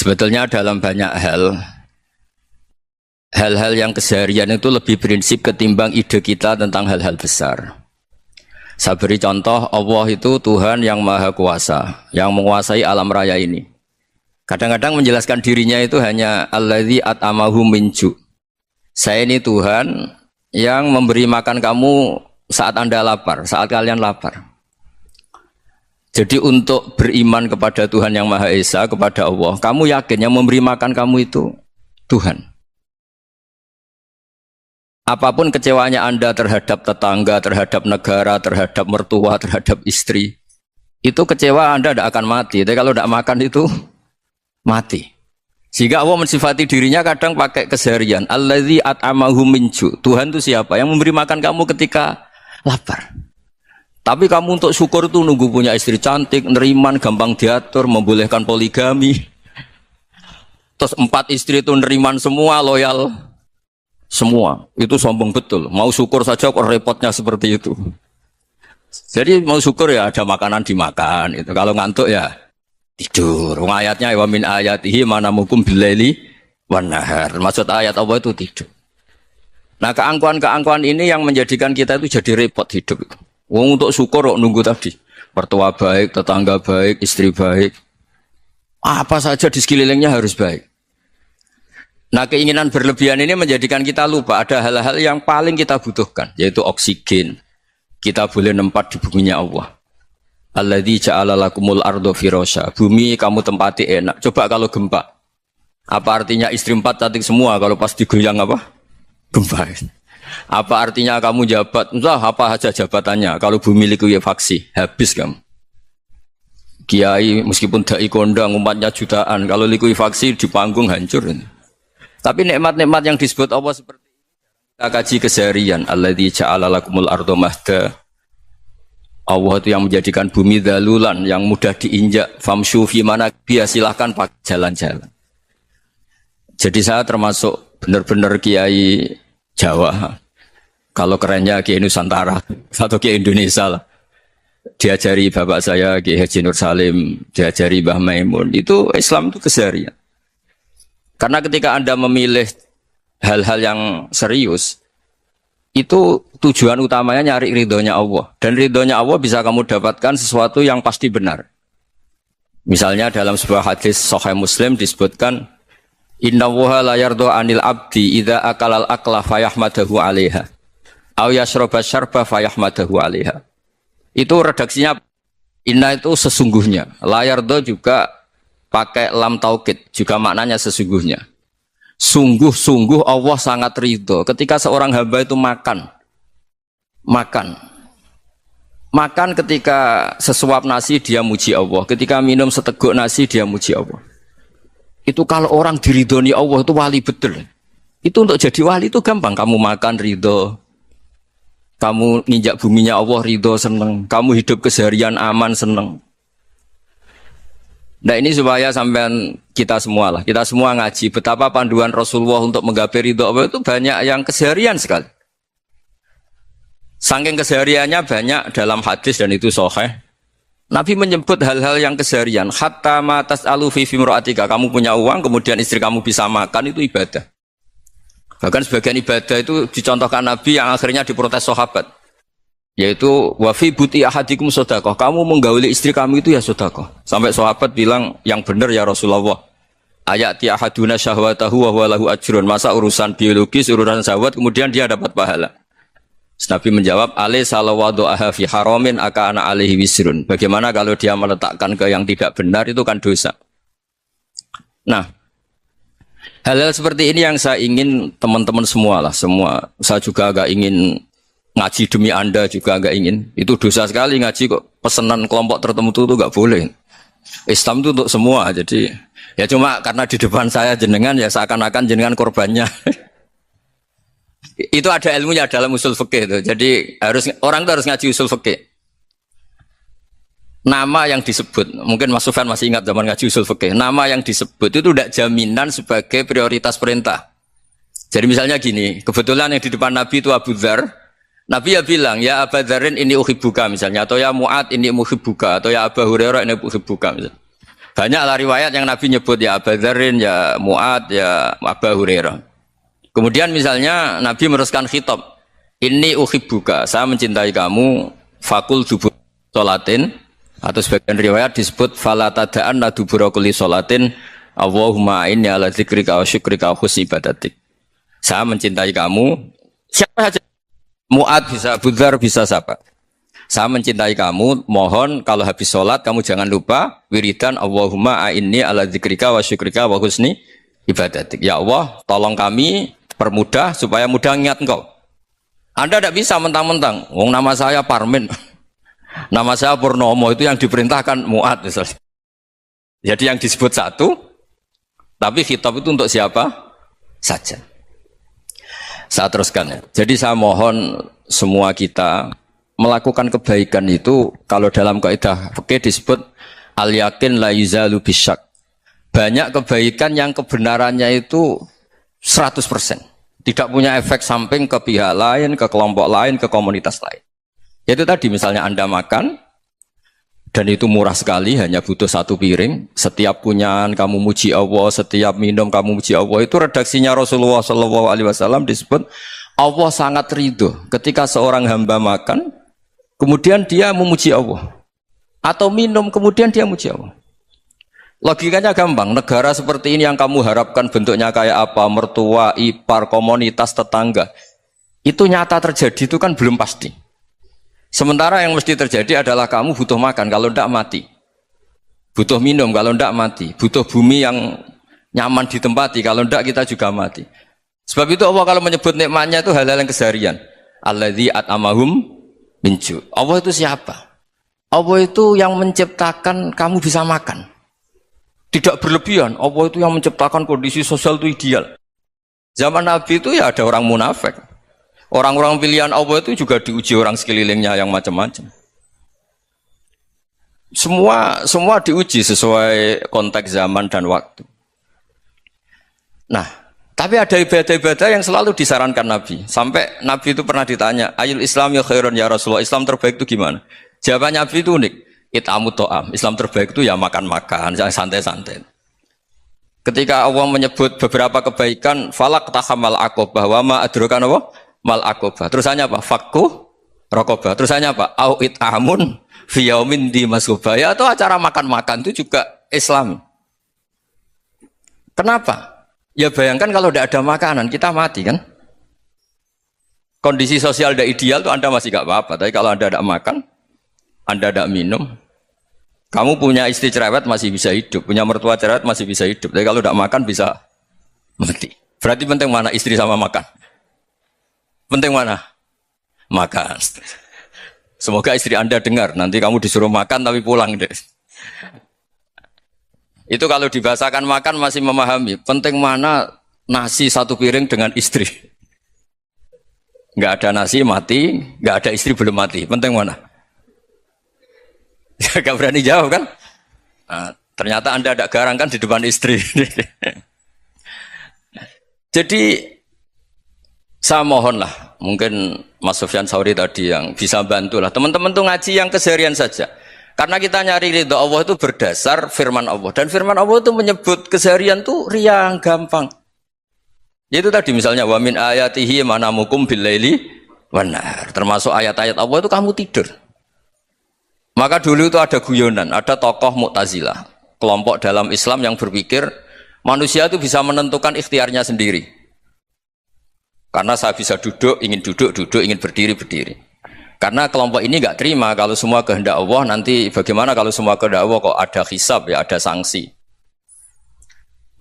Sebetulnya dalam banyak hal-hal yang keseharian itu lebih prinsip ketimbang ide kita tentang hal-hal besar. Saya beri contoh, Allah itu Tuhan yang maha kuasa, yang menguasai alam raya ini. Kadang-kadang menjelaskan dirinya itu hanya alladzi at'amahu min ju'. Saya ini Tuhan yang memberi makan kamu saat Anda lapar, saat kalian lapar. Jadi untuk beriman kepada Tuhan yang Maha Esa, kepada Allah, kamu yakin yang memberi makan kamu itu Tuhan. Apapun kecewanya Anda terhadap tetangga, terhadap negara, terhadap mertua, terhadap istri, itu kecewa Anda tidak akan mati. Tapi kalau tidak makan itu mati. Sehingga Allah mensifati dirinya kadang pakai keseharian. Alladzi at'amahu min ju'. Tuhan itu siapa? Yang memberi makan kamu ketika lapar. Tapi kamu untuk syukur itu nunggu punya istri cantik, neriman, gampang diatur, membolehkan poligami. Terus 4 istri itu neriman semua, loyal semua. Itu sombong betul. Mau syukur saja kok repotnya seperti itu. Jadi mau syukur ya ada makanan dimakan. Itu kalau ngantuk ya tidur. Ayatnya wa min ayatihi manamukum billaili wan nahar. Maksud ayat Allah itu tidur. Nah, keangkuhan-keangkuhan ini yang menjadikan kita itu jadi repot hidup itu. Wong untuk syukur kok nunggu tadi. Mertua baik, tetangga baik, istri baik. Apa saja di sekelilingnya harus baik. Nah, keinginan berlebihan ini menjadikan kita lupa ada hal-hal yang paling kita butuhkan, yaitu oksigen. Kita boleh nempat di buminya Allah. Alladzi ja'ala lakumul ardo firasya. Bumi kamu tempati enak. Coba kalau gempa. Apa artinya istri 4 cantik semua kalau pas digoyang apa? Gempa. Apa artinya kamu jabat? Entah apa saja jabatannya. Kalau bumi likuifaksi, habis kamu. Kiai meskipun dai kondang umatnya jutaan, kalau likuifaksi di panggung hancur. Tapi nikmat-nikmat yang disebut Allah seperti ini kita kaji keseharian. Alladzi ja'ala lakumul ardo mahda. Allah itu yang menjadikan bumi dalulan yang mudah diinjak. Famshu fi mana biya, silahkan pakai jalan-jalan. Jadi saya termasuk benar-benar kiai Jawa. Kalau kerennya Kiai Nusantara atau Kiai Indonesia lah. Diajari bapak saya Kiai Haji Nur Salim, diajari Mbah Maimun. Itu Islam itu keseharian. Karena ketika Anda memilih hal-hal yang serius, itu tujuan utamanya nyari ridhonya Allah. Dan ridhonya Allah bisa kamu dapatkan sesuatu yang pasti benar. Misalnya dalam sebuah hadis Sahih Muslim disebutkan, Inna woha la yardo anil abdi idha akalal akla fayahmadahu alaiha aw yasroba syarba fayahmadahu alaiha. Itu redaksinya inna itu sesungguhnya, la yardo juga pakai lam taukid, juga maknanya sesungguhnya. Sungguh-sungguh Allah sangat ridho ketika seorang hamba itu makan ketika sesuap nasi dia muji Allah, ketika minum seteguk nasi dia muji Allah. Itu kalau orang diridhoni Allah itu wali betul. Itu untuk jadi wali itu gampang. Kamu makan ridho, kamu nginjak buminya Allah ridho seneng, kamu hidup keseharian aman seneng. Nah ini supaya sampean kita semua ngaji betapa panduan Rasulullah untuk menggapai ridho Allah itu banyak yang keseharian sekali. Saking kesehariannya banyak dalam hadis dan itu sahih. Nabi menyebut hal-hal yang keseharian. Hatta ma tas'alu fi fimra'atika. Kamu punya uang, kemudian istri kamu bisa makan, itu ibadah. Bahkan sebagian ibadah itu dicontohkan Nabi yang akhirnya diprotes sahabat. Yaitu, wa fi buti ahadikum sodaqoh. Kamu menggauli istri kamu itu ya sodaqoh. Sampai sahabat bilang, yang benar ya Rasulullah. Ayati ahaduna syahwatahu wa huwa lahu ajrun. Masa urusan biologis, urusan syahwat, kemudian dia dapat pahala. Nabi menjawab, alai salawadu'aha fi haramin aka'ana alaihi wisrun. Bagaimana kalau dia meletakkan ke yang tidak benar, itu kan dosa. Nah, hal-hal seperti ini yang saya ingin teman-teman semua. Saya juga agak ingin ngaji demi Anda juga agak ingin. Itu dosa sekali ngaji kok pesanan kelompok tertentu itu gak boleh. Islam itu untuk semua. Jadi ya cuma karena di depan saya jenengan ya seakan-akan jenengan korbannya. Itu ada ilmunya dalam usul fikih itu. Jadi orang itu harus ngaji usul fikih. Nama yang disebut, mungkin Mas Sufyan masih ingat zaman ngaji usul fikih. Nama yang disebut itu tidak jaminan sebagai prioritas perintah. Jadi misalnya gini, kebetulan yang di depan Nabi itu Abu Dzar. Nabi ya bilang, ya Abu Dzarin ini uhibbuka misalnya, atau ya Mu'ad ini uhibbuka, atau ya Abu Hurairah ini uhibbuka misalnya. Banyak lah riwayat yang Nabi nyebut ya Abu Dzarrin, ya Mu'ad, ya Abu Hurairah. Kemudian misalnya Nabi meneruskan khitab, ini uhibbuka, saya mencintai kamu, fakul dubur sholatin, atau sebagian riwayat disebut fala tada'anna dubura kulli sholatin, Allahumma inni ala dzikrika wa syukrika wa husni ibadatik. Saya mencintai kamu, siapa saja, Mu'ad bisa, Abu Dzar bisa siapa. Saya mencintai kamu, mohon kalau habis sholat kamu jangan lupa wiridan Allahumma a'inni ala dzikrika wa syukrika wa husni ibadatik. Ya Allah, tolong kami permudah supaya mudah ingat engkau. Anda tidak bisa mentang-mentang, wong nama saya Parmin, nama saya Purnomo, itu yang diperintahkan Mu'ad misalnya. Jadi yang disebut satu, tapi khitab itu untuk siapa saja. Saya teruskan ya. Jadi saya mohon semua kita melakukan kebaikan itu, kalau dalam kaidah fikih disebut al-yakin la yuzalu bisyak. Banyak kebaikan yang kebenarannya itu 100%. Tidak punya efek samping ke pihak lain, ke kelompok lain, ke komunitas lain. Yaitu tadi misalnya Anda makan, dan itu murah sekali, hanya butuh satu piring. Setiap kunyahan kamu muji Allah, setiap minum kamu muji Allah. Itu redaksinya Rasulullah SAW disebut Allah sangat ridho ketika seorang hamba makan, kemudian dia memuji Allah, atau minum kemudian dia memuji Allah. Logikanya gampang, negara seperti ini yang kamu harapkan bentuknya kayak apa, mertua, ipar, komunitas, tetangga, itu nyata terjadi itu kan belum pasti. Sementara yang mesti terjadi adalah kamu butuh makan, kalau tidak mati. Butuh minum, kalau tidak mati. Butuh bumi yang nyaman ditempati, kalau tidak kita juga mati. Sebab itu Allah kalau menyebut nikmatnya itu hal-hal yang keseharian. Alladzi at'amahum min ju'. Allah itu siapa? Allah itu yang menciptakan kamu bisa makan. Tidak berlebihan. Allah itu yang menciptakan kondisi sosial itu ideal. Zaman Nabi itu ya ada orang munafik. Orang-orang pilihan Allah itu juga diuji orang sekelilingnya yang macam-macam. Semua diuji sesuai konteks zaman dan waktu. Nah, tapi ada ibadah-ibadah yang selalu disarankan Nabi. Sampai Nabi itu pernah ditanya, ayul Islam ya khairun ya Rasulullah, Islam terbaik itu gimana? Jawaban Nabi itu unik. It'amut to'am. Islam terbaik itu ya makan-makan, jangan santai-santai. Ketika Allah menyebut beberapa kebaikan, falak tahamal aqobah, wa ma adrokan apa? Mal aqobah. Terusannya apa? Fakku rokobah. Terusannya apa? Au it'amun fiyaumin di masubah. Ya itu acara makan-makan itu juga Islam. Kenapa? Ya bayangkan kalau tidak ada makanan, kita mati kan? Kondisi sosial tidak ideal itu Anda masih gak apa-apa. Tapi kalau Anda tidak makan, Anda tidak minum, kamu punya istri cerewet masih bisa hidup, punya mertua cerewet masih bisa hidup. Tapi kalau tidak makan bisa mati. Berarti penting mana istri sama makan? Penting mana? Makan. Semoga istri Anda dengar. Nanti kamu disuruh makan tapi pulang deh. Itu kalau dibahasakan makan masih memahami. Penting mana nasi satu piring dengan istri. Nggak ada nasi mati, nggak ada istri belum mati. Penting mana? Gak berani jawab kan? Nah, ternyata Anda ada garang kan di depan istri. Jadi saya mohonlah, mungkin Mas Sufyan Sauri tadi yang bisa bantulah. Teman-teman tuh ngaji yang keseharian saja. Karena kita nyari ridho Allah itu berdasar firman Allah. Dan firman Allah itu menyebut keseharian itu riang, gampang. Yaitu tadi misalnya wa min ayatihi manamukum billaili wan nahar. Termasuk ayat-ayat Allah itu kamu tidur. Maka dulu itu ada guyonan, ada tokoh Mu'tazilah, kelompok dalam Islam yang berpikir manusia itu bisa menentukan ikhtiarnya sendiri. Karena saya bisa duduk, duduk, ingin berdiri, berdiri. Karena kelompok ini nggak terima kalau semua kehendak Allah, nanti bagaimana kalau semua kehendak Allah kok ada hisab ya, ada sanksi.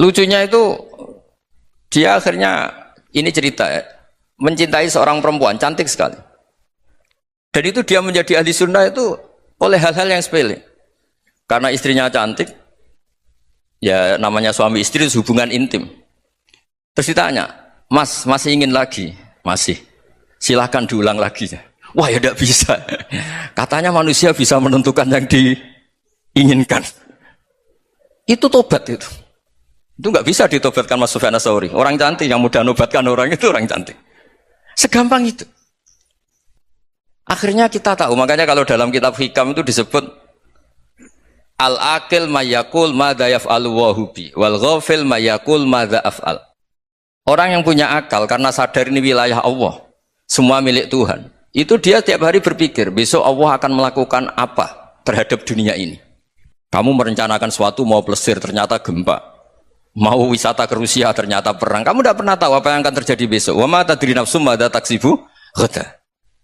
Lucunya itu dia akhirnya ini cerita ya, mencintai seorang perempuan cantik sekali. Dan itu dia menjadi ahli sunnah itu oleh hal-hal yang sepele. Karena istrinya cantik, ya namanya suami istri hubungan intim. Terus ditanya, Mas, masih ingin lagi? Masih. Silahkan diulang lagi. Wah ya tidak bisa. Katanya manusia bisa menentukan yang diinginkan. Itu tobat itu. Itu nggak bisa ditobatkan Mas Sufyan Ats-Tsauri. Orang cantik yang mudah nobatkan orang itu orang cantik. Segampang itu. Akhirnya kita tahu, makanya kalau dalam kitab Hikam itu disebut Al-akil mayakul madza yaf'alu wa hubi wal ghafil mayakul madza af'al. Orang yang punya akal karena sadar ini wilayah Allah, semua milik Tuhan. Itu dia tiap hari berpikir, besok Allah akan melakukan apa terhadap dunia ini. Kamu merencanakan suatu mau plesir ternyata gempa. Mau wisata ke Rusia ternyata perang. Kamu tidak pernah tahu apa yang akan terjadi besok. Wa ma tadri nafsum madza taksibu ghadan.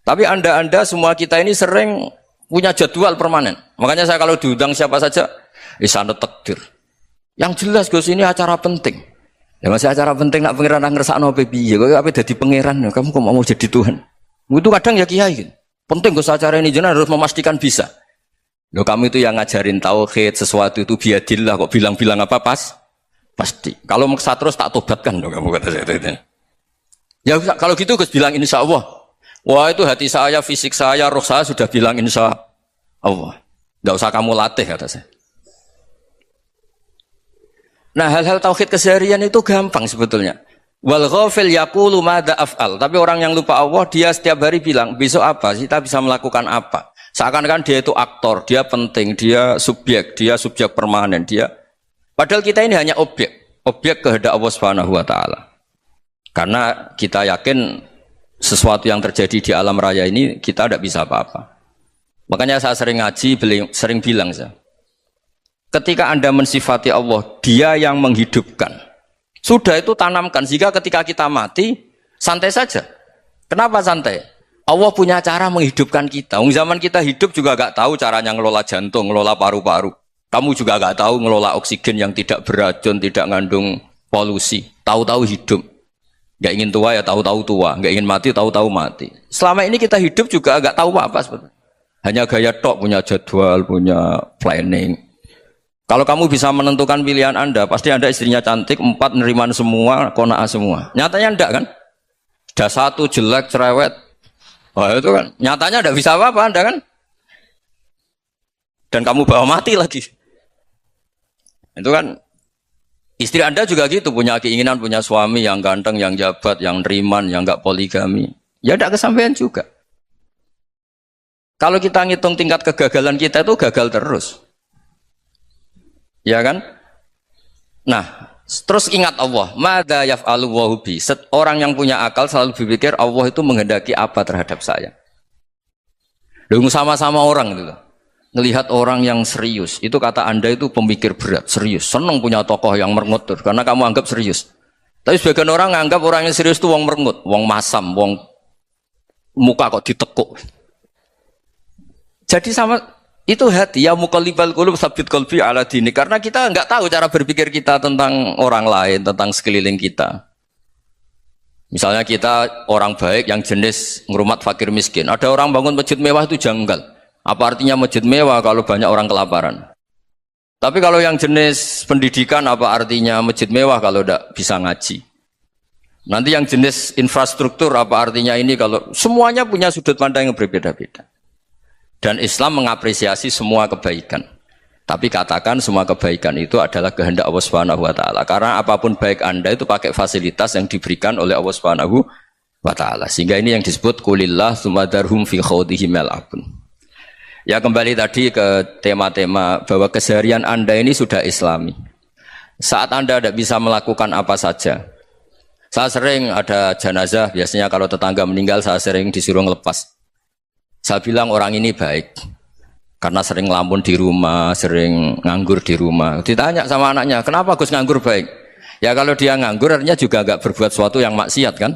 Tapi anda semua kita ini sering punya jadwal permanen. Makanya saya kalau diundang siapa saja, sana takdir. Yang jelas Gus ini acara penting. Ya masih acara penting nak pangeran ngersakno piye? Kok ape dadi pangeran? Kamu kok mau jadi Tuhan? Itu kadang ya kiai gitu. Penting Gus acara ini jenengan harus memastikan bisa. Loh kamu itu yang ngajarin tauhid sesuatu itu biadillah kok bilang-bilang apa pasti. Kalau maksa terus tak tobatkan loh kamu kata saya itu. Ya kalau gitu Gus bilang insya Allah. Wah itu hati saya, fisik saya, roh saya sudah bilang insya Allah. Tidak usah kamu latih kata saya. Nah hal-hal tauhid keseharian itu gampang sebetulnya. Wal ghafil yaqulu madza af'al. Tapi orang yang lupa Allah dia setiap hari bilang besok apa? Kita bisa melakukan apa? Seakan-akan dia itu aktor, dia penting, dia subjek permanen, dia. Padahal kita ini hanya objek kehendak Allah Subhanahu wa taala. Karena kita yakin sesuatu yang terjadi di alam raya ini kita tidak bisa apa-apa. Makanya saya sering ngaji, sering bilang saya. Ketika Anda mensifati Allah, Dia yang menghidupkan. Sudah itu tanamkan sehingga ketika kita mati santai saja. Kenapa santai? Allah punya cara menghidupkan kita. Zaman kita hidup juga gak tahu caranya ngelola jantung, ngelola paru-paru. Kamu juga gak tahu ngelola oksigen yang tidak beracun, tidak ngandung polusi. Tahu-tahu hidup. Gak ingin tua ya tahu-tahu tua, gak ingin mati tahu-tahu mati. Selama ini kita hidup juga gak tahu apa sebetulnya. Hanya gaya tok, punya jadwal, punya planning. Kalau kamu bisa menentukan pilihan Anda, pasti Anda istrinya cantik, 4 neriman semua, qanaah semua. Nyatanya enggak kan? Ada 1 jelek, cerewet. Wah itu kan, nyatanya enggak bisa apa-apa Anda kan? Dan kamu bawa mati lagi. Itu kan, istri Anda juga gitu, punya keinginan, punya suami yang ganteng, yang jabat, yang neriman, yang enggak poligami. Ya enggak kesampaian juga. Kalau kita ngitung tingkat kegagalan kita itu gagal terus. Ya kan? Nah, terus ingat Allah, madza yaf'alu wa hubi. Orang yang punya akal selalu berpikir Allah itu menghendaki apa terhadap saya. Loh, sama-sama orang itu. Ngelihat orang yang serius, itu kata Anda itu pemikir berat, serius. Senang punya tokoh yang merengut karena kamu anggap serius. Tapi sebagian orang anggap orang yang serius itu wong merengut, wong masam, wong muka kok ditekuk. Jadi sama itu hati ya muqallibal qulub tsabbit qalbi ala dini, karena kita enggak tahu cara berpikir kita tentang orang lain, tentang sekeliling kita. Misalnya kita orang baik yang jenis ngrumat fakir miskin. Ada orang bangun masjid mewah itu janggal. Apa artinya masjid mewah kalau banyak orang kelaparan? Tapi kalau yang jenis pendidikan apa artinya masjid mewah kalau tidak bisa ngaji? Nanti yang jenis infrastruktur apa artinya ini kalau semuanya punya sudut pandang yang berbeda-beda. Dan Islam mengapresiasi semua kebaikan. Tapi katakan semua kebaikan itu adalah kehendak Allah Subhanahu wa taala. Karena apapun baik Anda itu pakai fasilitas yang diberikan oleh Allah Subhanahu wa taala. Sehingga ini yang disebut qulillah tsumma darhum fi khawdihim yal'abun. Ya kembali tadi ke tema-tema bahwa keseharian Anda ini sudah Islami. Saat Anda tidak bisa melakukan apa saja. Saya sering ada jenazah, biasanya kalau tetangga meninggal saya sering disuruh ngelepas. Saya bilang orang ini baik karena sering ngelamun di rumah, sering nganggur di rumah. Ditanya sama anaknya, kenapa Gus nganggur baik? Ya kalau dia nganggur artinya juga enggak berbuat sesuatu yang maksiat kan?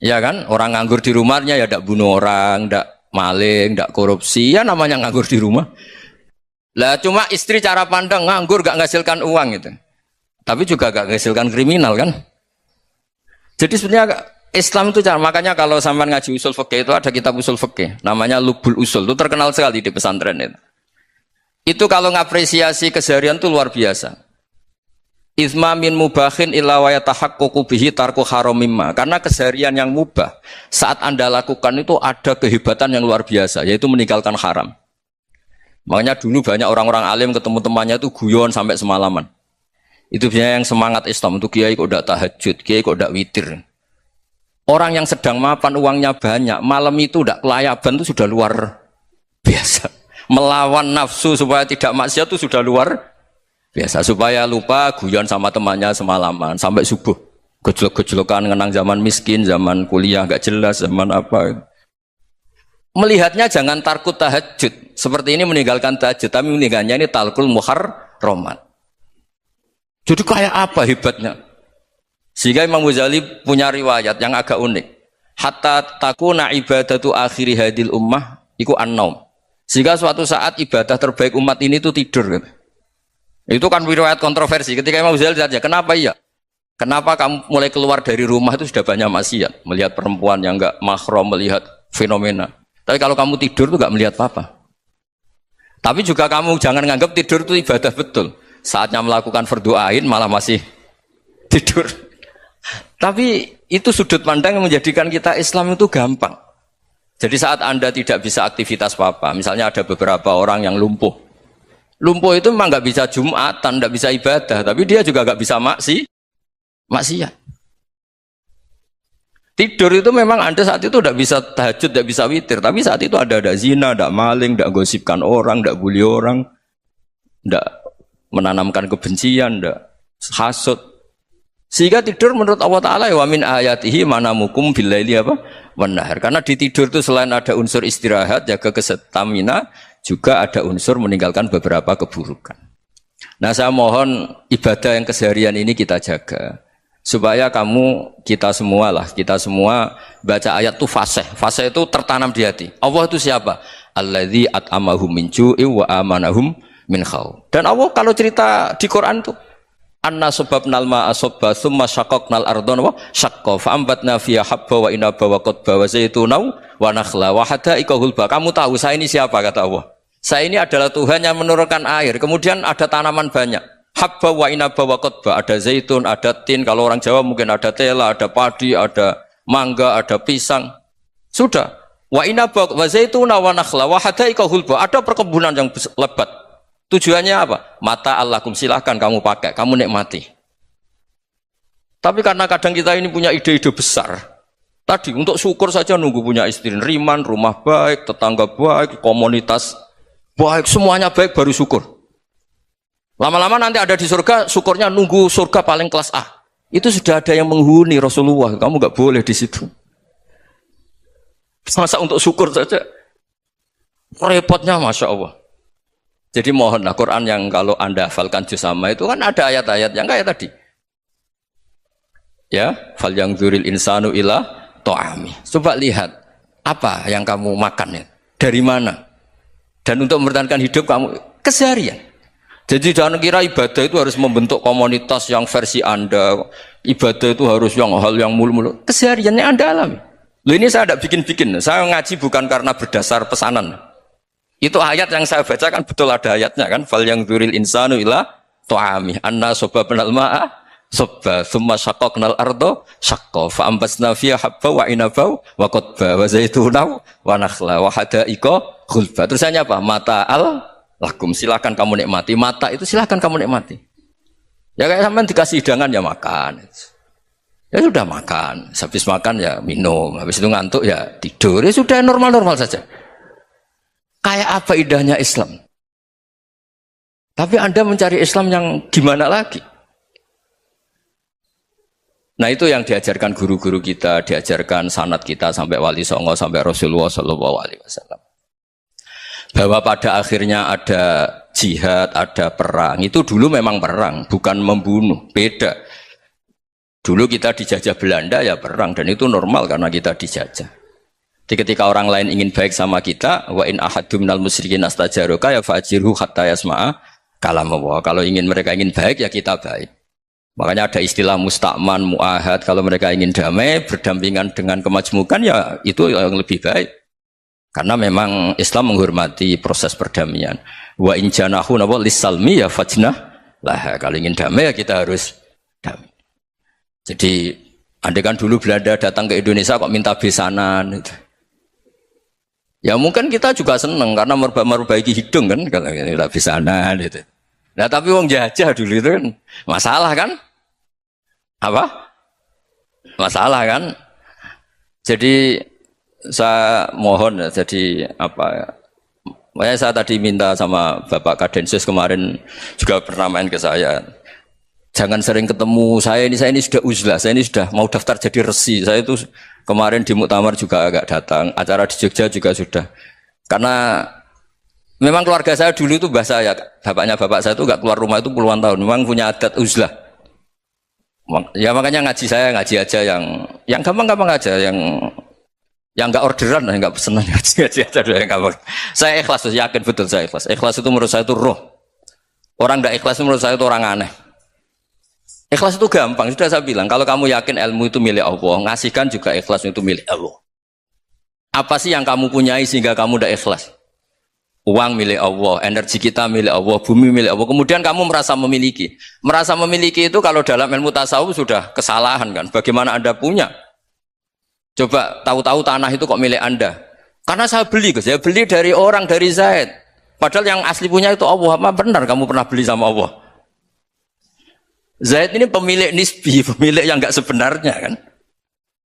Ya kan? Orang nganggur di rumahnya ya enggak bunuh orang, enggak maling, enggak korupsi, ya namanya nganggur di rumah. Lah cuma istri cara pandang nganggur enggak menghasilkan uang gitu. Tapi juga enggak menghasilkan kriminal kan? Jadi sebenarnya Islam itu makanya kalau sampai ngaji usul fikih itu ada kitab usul fikih namanya Lubul Usul, itu terkenal sekali di pesantren itu. Itu kalau ngapresiasi keseharian itu luar biasa. Izma min mubahin illa wa yatahaqqaqu bihi tarku haramimma. Karena keseharian yang mubah saat Anda lakukan itu ada kehebatan yang luar biasa, yaitu meninggalkan haram. Makanya dulu banyak orang-orang alim ketemu temannya itu guyon sampai semalaman. Itu biasanya yang semangat Islam itu kiai kok ndak tahajud, kiai kok ndak witir. Orang yang sedang mapan uangnya banyak, malam itu tidak kelayaban itu sudah luar biasa. Melawan nafsu supaya tidak maksiat itu sudah luar biasa. Supaya lupa guyon sama temannya semalaman sampai subuh. Gejolak-gejolokan ngenang zaman miskin, zaman kuliah gak jelas, zaman apa. Melihatnya jangan tarkut tahajud. Seperti ini meninggalkan tahajud, tapi meninggalnya ini talkul muharramat. Jadi kayak apa hebatnya? Sehingga Imam Ghazali punya riwayat yang agak unik. Hatta takuna ibadatu akhiri hadil ummah iku an-naum. Sehingga suatu saat ibadah terbaik umat ini itu tidur. Itu kan riwayat kontroversi. Ketika Imam Ghazali saja, kenapa iya? Kenapa kamu mulai keluar dari rumah itu sudah banyak maksiat? Melihat perempuan yang enggak mahram, melihat fenomena. Tapi kalau kamu tidur itu enggak melihat apa-apa. Tapi juga kamu jangan menganggap tidur itu ibadah betul. Saatnya melakukan fardu ain malah masih tidur. Tapi itu sudut pandang yang menjadikan kita Islam itu gampang. Jadi saat Anda tidak bisa aktivitas apa-apa, misalnya ada beberapa orang yang lumpuh. Lumpuh itu memang nggak bisa Jumatan, nggak bisa ibadah, tapi dia juga nggak bisa maksiat. Tidur itu memang Anda saat itu tidak bisa tahajud, tidak bisa witir, tapi saat itu ada zina, ada maling, tidak gosipkan orang, tidak bully orang, tidak menanamkan kebencian, tidak hasud. Sehingga tidur menurut Allah Ta'ala wa min ayatihi manamukum billaili apa? Wanahar. Karena di tidur itu selain ada unsur istirahat, jaga kestamina, juga ada unsur meninggalkan beberapa keburukan. Nah saya mohon ibadah yang keseharian ini kita jaga. Supaya kita semua baca ayat itu fasih. Fasih itu tertanam di hati. Allah itu siapa? Alladzi at'amahum min ju'i wa amanahum min khauf. Dan Allah kalau cerita di Quran itu anna sababnal ma'a sabba thumma syaqaqnal ardha wa syaqqa fa ambatna fiha habba wa inaba wa qadba wa zaituna wa nakhla wa hada'iqa hulba. Kamu tahu saya ini siapa kata Allah? Saya ini adalah Tuhan yang menurunkan air, kemudian ada tanaman banyak. Habba wa inaba wa qadba, ada zaitun, ada tin, kalau orang Jawa mungkin ada tela, ada padi, ada mangga, ada pisang. Sudah. Wa inaba wa zaituna wa nakhla wa hada'iqa hulba. Ada perkebunan yang lebat. Tujuannya apa? Mata Allahkum, silahkan kamu pakai, kamu nikmati. Tapi karena kadang kita ini punya ide-ide besar. Tadi untuk syukur saja nunggu punya istri riman, rumah baik, tetangga baik, komunitas baik, semuanya baik baru syukur. Lama-lama nanti ada di surga, syukurnya nunggu surga paling kelas A. Itu sudah ada yang menghuni Rasulullah, kamu nggak boleh di situ. Masa untuk syukur saja repotnya, masya Allah. Jadi mohonlah Quran yang kalau Anda hafalkan juz amma itu kan ada ayat-ayat yang kayak tadi. Ya, fal yang dzuril insanu ila ta'ami. Coba lihat apa yang kamu makan ya, dari mana? Dan untuk mempertahankan hidup kamu keseharian. Jadi jangan kira ibadah itu harus membentuk komunitas yang versi Anda. Ibadah itu harus yang hal yang mulu-mulu. Kesehariannya Anda alami. Loh ini saya tidak bikin-bikin. Saya ngaji bukan karena berdasar pesanan. Itu ayat yang saya bacakan betul ada ayatnya kan. Fal yang dzuril insanu ila ta'ami. Anna sababnal ma'a sabba thumma syaqaqnal arda syaqqa fa ambasna fiha habba wa inaba wa qadba wa zaituna wa nakhla wa hada'iqa khulba. Terusannya apa? Mata'al lakum, silakan kamu nikmati. Mata itu silakan kamu nikmati. Ya kayak sampean dikasih hidangan ya makan. Ya sudah makan. Habis makan ya minum. Habis itu ngantuk ya tidur. Ya sudah normal-normal saja. Kayak apa indahnya Islam. Tapi Anda mencari Islam yang gimana lagi? Nah itu yang diajarkan guru-guru kita, diajarkan sanad kita sampai Wali Songo, sampai Rasulullah SAW. Bahwa pada akhirnya ada jihad, ada perang. Itu dulu memang perang, bukan membunuh. Beda. Dulu kita dijajah Belanda ya perang, dan itu normal karena kita dijajah. Jadi ketika orang lain ingin baik sama kita, wa in ahadum minal musyrikin astajaroka ya fa'jirhu hatta yasma'a kalam Allah. Kalau mereka ingin baik ya kita baik. Makanya ada istilah mustakman, mu'ahad. Kalau mereka ingin damai, berdampingan dengan kemajmukan ya itu yang lebih baik. Karena memang Islam menghormati proses perdamaian. Wa in janahu lis-salmi ya fajnah lah. Kalau ingin damai ya kita harus damai. Jadi andai kan dulu Belanda datang ke Indonesia kok minta besanan gitu. Ya mungkin kita juga seneng karena memperbaiki hidung kan kalau minta besanan gitu. Nah tapi wong jajah dulu itu kan masalah kan? Apa? Masalah kan? Jadi saya mohon jadi Makanya saya tadi minta sama Bapak Kadensus kemarin juga pernah main ke saya. Jangan sering ketemu saya ini sudah uzlah, saya ini sudah mau daftar jadi resi. Saya itu kemarin di Muktamar juga agak datang, acara di Jogja juga sudah. Karena memang keluarga saya dulu itu bahasa ya, bapaknya bapak saya itu nggak keluar rumah itu puluhan tahun. Memang punya adat uzlah. Ya makanya ngaji saya ngaji aja yang gampang-gampang aja, yang nggak orderan, yang nggak pesenan ngaji aja dulu yang gampang. Saya ikhlas, yakin betul saya ikhlas. Ikhlas itu menurut saya itu roh. Orang nggak ikhlas menurut saya itu orang aneh. Ikhlas itu gampang, sudah saya bilang. Kalau kamu yakin ilmu itu milik Allah, ngasihkan juga ikhlas itu milik Allah. Apa sih yang kamu punyai sehingga kamu tidak ikhlas? Uang milik Allah, energi kita milik Allah, bumi milik Allah. Kemudian kamu merasa memiliki. Merasa memiliki itu kalau dalam ilmu tasawuf sudah kesalahan kan. Bagaimana Anda punya? Coba tahu-tahu tanah itu kok milik Anda. Karena saya beli, saya beli dari orang, dari Zaid. Padahal yang asli punya itu Allah. Apa benar kamu pernah beli sama Allah? Zaid ini pemilik nisbi, pemilik yang enggak sebenarnya kan.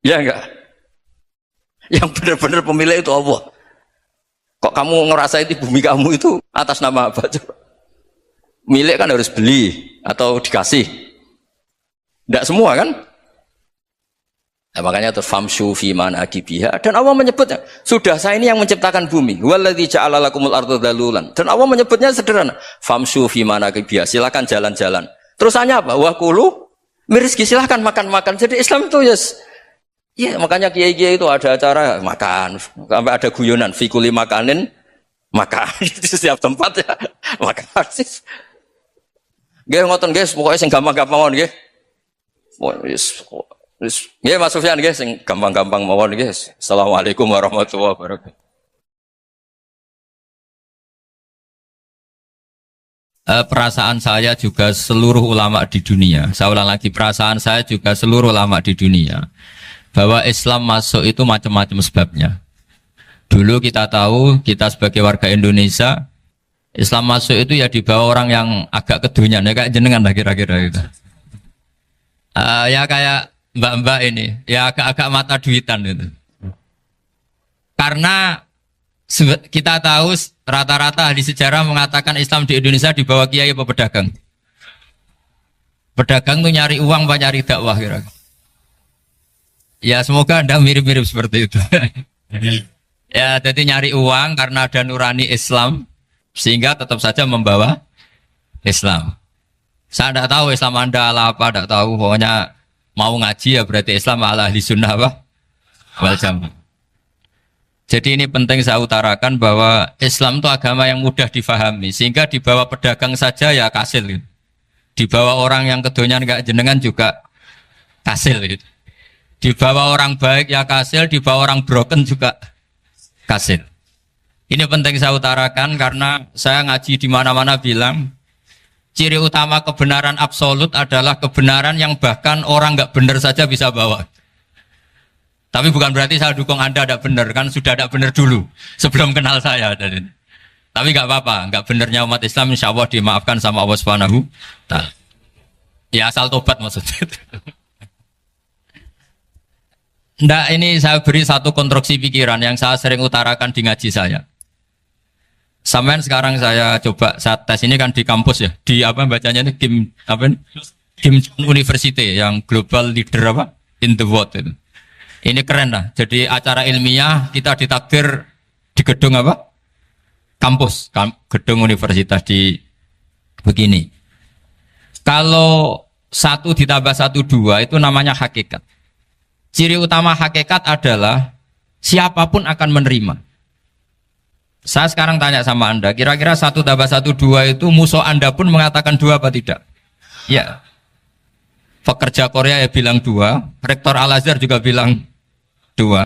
Ya enggak? Yang benar-benar pemilik itu Allah. Kok kamu ngerasa itu bumi kamu itu atas nama apa? Coba. Milik kan harus beli atau dikasih. Tidak semua kan? Nah, makanya terus famshu fi manakibiha, dan Allah menyebutnya, sudah saya ini yang menciptakan bumi. Waladzi ja'ala lakumul arda dhalulan. Dan Allah menyebutnya sederhana, famshu fi manakibiha, silakan jalan-jalan. Terusannya apa? Wa kulu mirizki, silakan makan-makan. Jadi Islam itu yes. Ya, makanya kiai-kiai itu ada acara makan, sampai ada guyonan fikuli makanin makan di setiap tempat ya makan. Nggih ngoten guys, pokoknya sing gampang-gampang mawon nggih. Wis nggih Mas Sufyan nggih sing gampang-gampang mawon nggih. Assalamualaikum warahmatullahi wabarakatuh. Perasaan saya juga seluruh ulama di dunia. Saya ulang lagi, perasaan saya juga seluruh ulama di dunia. Bahwa Islam masuk itu macam-macam sebabnya. Dulu kita tahu, kita sebagai warga Indonesia, Islam masuk itu ya dibawa orang yang agak kedunian, ya kayak jenengan lah kira-kira gitu. Ya kayak mbak-mbak ini, ya agak-agak mata duitan gitu. Karena kita tahu rata-rata ahli sejarah mengatakan Islam di Indonesia dibawa kiai apa pedagang. Pedagang tuh nyari uang apa nyari dakwah kira-kira. Ya semoga Anda mirip-mirip seperti itu. Ya jadi nyari uang karena ada nurani Islam sehingga tetap saja membawa Islam. Saya tidak tahu Islam Anda ala apa, tidak tahu. Pokoknya mau ngaji ya berarti Islam ala ahli sunnah apa? Wal jamaah. Jadi ini penting saya utarakan bahwa Islam itu agama yang mudah difahami sehingga dibawa pedagang saja ya kasil. Dibawa orang yang kedonyan enggak jenengan juga kasil gitu. Dibawa orang baik ya kasil, dibawa orang broken juga kasil. Ini penting saya utarakan karena saya ngaji di mana-mana bilang ciri utama kebenaran absolut adalah kebenaran yang bahkan orang nggak benar saja bisa bawa. Tapi bukan berarti saya dukung Anda tidak benar, kan sudah tidak benar dulu sebelum kenal saya. Tapi nggak apa-apa, nggak benarnya umat Islam insya Allah dimaafkan sama Allah Subhanahu wa Ta'ala. Ya asal tobat maksudnya. Nggak, ini saya beri satu konstruksi pikiran yang saya sering utarakan di ngaji saya. Sampai sekarang saya coba saat tes ini kan di kampus ya, di apa bacanya ini Kim apa ini? Kim University yang global leader apa in the world itu. Ini keren lah. Jadi acara ilmiah kita ditakdir di gedung apa? Kampus, gedung universitas di begini. Kalau 1 ditambah 1 2 itu namanya hakikat. Ciri utama hakikat adalah siapapun akan menerima. Saya sekarang tanya sama Anda, kira-kira 1 tambah 1 2 itu musuh Anda pun mengatakan 2 apa tidak? Ya. Pekerja Korea ya bilang 2, Rektor Al-Azhar juga bilang 2.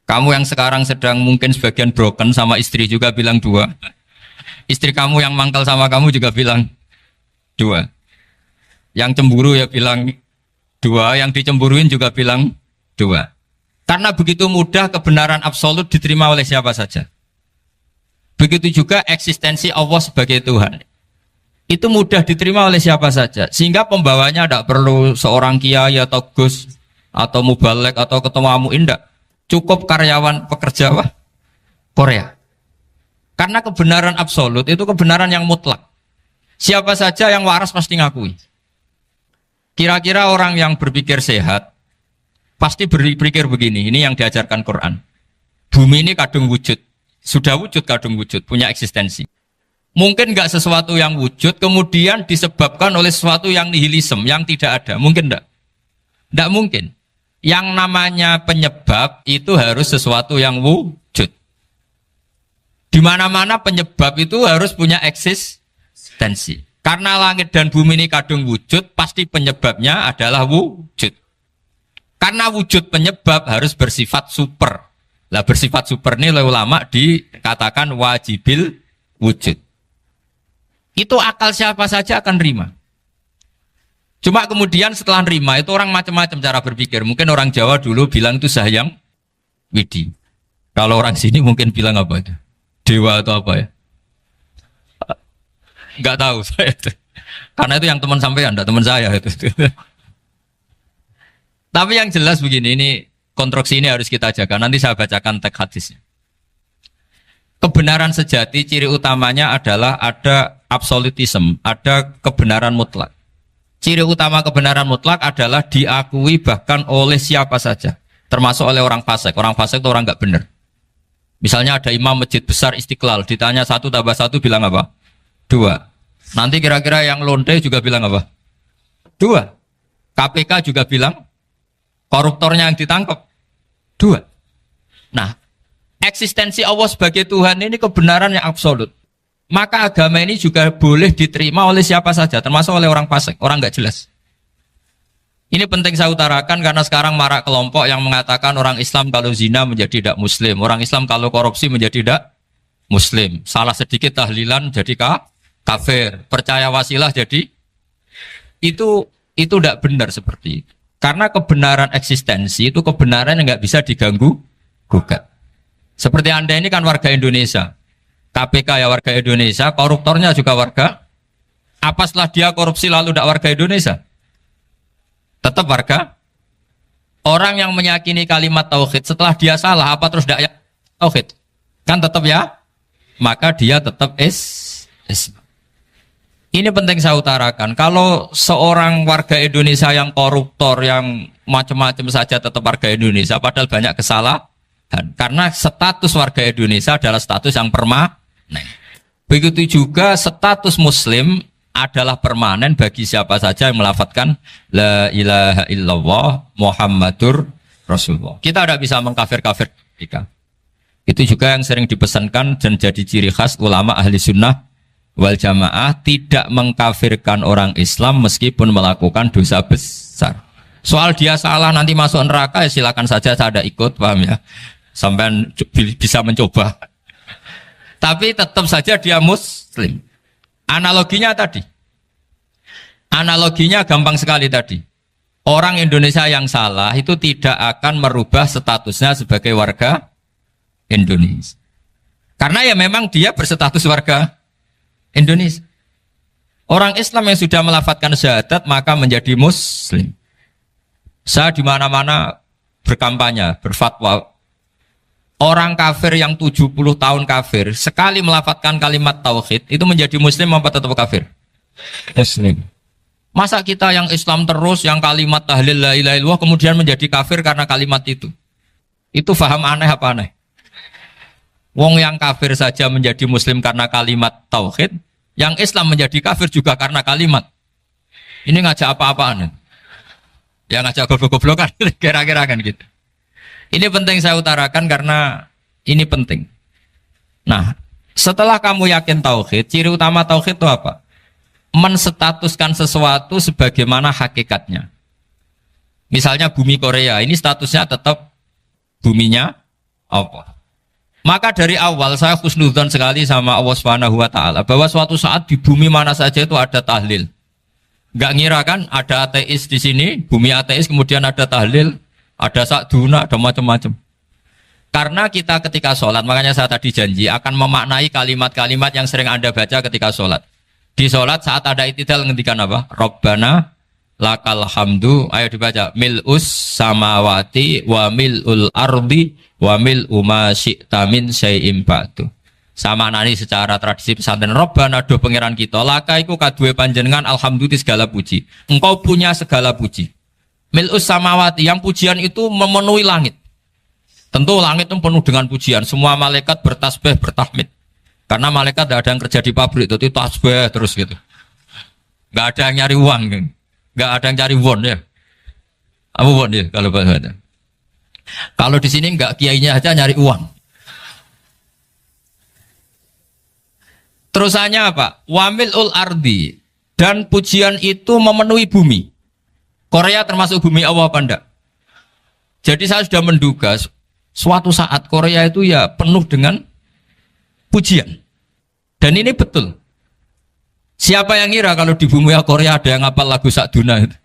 Kamu yang sekarang sedang mungkin sebagian broken sama istri juga bilang 2. Istri kamu yang mangkal sama kamu juga bilang 2. Yang cemburu ya bilang 2, yang dicemburuin juga bilang 2. Karena begitu mudah kebenaran absolut diterima oleh siapa saja. Begitu juga eksistensi Allah sebagai Tuhan. Itu mudah diterima oleh siapa saja. Sehingga pembawanya tidak perlu seorang kiai atau gus atau mubalek atau ketua mu'in. Cukup karyawan pekerja Korea. Karena kebenaran absolut itu kebenaran yang mutlak. Siapa saja yang waras pasti ngakui. Kira-kira orang yang berpikir sehat pasti berpikir begini, ini yang diajarkan Quran. Bumi ini kadung wujud, sudah wujud kadung wujud, punya eksistensi. Mungkin nggak sesuatu yang wujud kemudian disebabkan oleh sesuatu yang nihilisme, yang tidak ada. Mungkin enggak? Enggak mungkin. Yang namanya penyebab itu harus sesuatu yang wujud. Di mana-mana penyebab itu harus punya eksistensi. Karena langit dan bumi ini kadung wujud, pasti penyebabnya adalah wujud. Karena wujud penyebab harus bersifat super. Lah bersifat super ini oleh ulama dikatakan wajibil wujud. Itu akal siapa saja akan terima. Cuma kemudian setelah nerima itu orang macam-macam cara berpikir. Mungkin orang Jawa dulu bilang itu Sahyang Widi. Kalau orang sini mungkin bilang apa itu? Dewa atau apa ya? Enggak tahu saya itu. Karena itu yang teman sampean, enggak teman saya itu. Tapi yang jelas begini, ini konstruksi ini harus kita jaga. Nanti saya bacakan teks hadisnya. Kebenaran sejati ciri utamanya adalah ada absolutisme, ada kebenaran mutlak. Ciri utama kebenaran mutlak adalah diakui bahkan oleh siapa saja, termasuk oleh orang fasik. Orang fasik itu orang enggak benar. Misalnya ada imam masjid besar Istiqlal, ditanya 1 + 1 bilang apa? 2. Nanti kira-kira yang lonte juga bilang apa? 2. KPK juga bilang koruptornya yang ditangkap 2. Nah, eksistensi Allah sebagai Tuhan ini kebenaran yang absolut. Maka agama ini juga boleh diterima oleh siapa saja, termasuk oleh orang fasik, orang nggak jelas. Ini penting saya utarakan karena sekarang marak kelompok yang mengatakan orang Islam kalau zina menjadi tidak muslim, orang Islam kalau korupsi menjadi tidak muslim. Salah sedikit tahlilan jadi kafir, percaya wasilah jadi itu tidak benar seperti itu. Karena kebenaran eksistensi itu kebenaran yang nggak bisa diganggu gugat. Seperti Anda ini kan warga Indonesia, KPK ya warga Indonesia, koruptornya juga warga. Apa setelah dia korupsi lalu tidak warga Indonesia? Tetap warga. Orang yang meyakini kalimat tauhid setelah dia salah apa terus tidak tauhid? Kan tetap ya. Maka dia tetap Islam. Ini penting saya utarakan. Kalau seorang warga Indonesia yang koruptor, yang macam-macam saja tetap warga Indonesia, padahal banyak kesalahan. Karena status warga Indonesia adalah status yang permanen. Begitu juga status Muslim adalah permanen bagi siapa saja yang melafadzkan La ilaha illallah Muhammadur Rasulullah. Kita tidak bisa mengkafir-kafir mereka. Itu juga yang sering dipesankan dan jadi ciri khas ulama ahli sunnah wal jamaah, tidak mengkafirkan orang Islam meskipun melakukan dosa besar. Soal dia salah nanti masuk neraka ya silakan saja, saya ada ikut, paham ya, sampai bisa mencoba. Tapi tetap saja dia muslim. Analoginya tadi, analoginya gampang sekali tadi. Orang Indonesia yang salah itu tidak akan merubah statusnya sebagai warga Indonesia. Karena ya memang dia berstatus warga Indonesia. Orang Islam yang sudah melafadzkan syahadat maka menjadi muslim. Saya di mana-mana berkampanye, berfatwa. Orang kafir yang 70 tahun kafir, sekali melafadzkan kalimat tauhid, itu menjadi muslim apa tetap kafir? Muslim. Masa kita yang Islam terus, yang kalimat tahlil la ilaha illallah, kemudian menjadi kafir karena kalimat itu? Itu faham aneh apa aneh? Wong yang kafir saja menjadi muslim karena kalimat tauhid, yang Islam menjadi kafir juga karena kalimat. Ini ngajak apa-apaan? Ya ngajak goblok-goblokan, kira-kira kan gitu. Ini penting saya utarakan karena ini penting. Nah, setelah kamu yakin tauhid, ciri utama tauhid itu apa? Menstatuskan sesuatu sebagaimana hakikatnya. Misalnya bumi Korea, ini statusnya tetap buminya apa? Maka dari awal saya husnudzon sekali sama Allah Subhanahu wa taala bahwa suatu saat di bumi mana saja itu ada tahlil. Enggak ngira kan ada ateis di sini, bumi ateis kemudian ada tahlil, ada sakduna, ada macam-macam. Karena kita ketika sholat, makanya saya tadi janji akan memaknai kalimat-kalimat yang sering Anda baca ketika sholat. Di sholat saat ada itidal ngendikan apa? Rabbana lakal hamdu, ayo dibaca, mil'us samawati wa mil'ul ardi wa mil'u ma syi'ta min syai'im ba'du. Sama nani secara tradisi pesantren Robbana do pangeran kita laka iku kaduwe panjenengan alhamdulillah segala puji. Engkau punya segala puji. Mil'us samawati yang pujian itu memenuhi langit. Tentu langit itu penuh dengan pujian. Semua malaikat bertasbih bertahmid. Karena malaikat tidak ada yang kerja di pabrik itu tasbih terus gitu. Gak ada yang nyari uang, gak ada yang cari won ya. Apa won ya kalau bahasa? Kalau di sini gak kiainya aja nyari uang. Terusannya apa? Wamilul ardi dan pujian itu memenuhi bumi. Korea termasuk bumi Allah apa enggak? Jadi saya sudah menduga suatu saat Korea itu ya penuh dengan pujian. Dan ini betul. Siapa yang ngira kalau di bumi Korea ada yang hafal lagu Sakduna itu?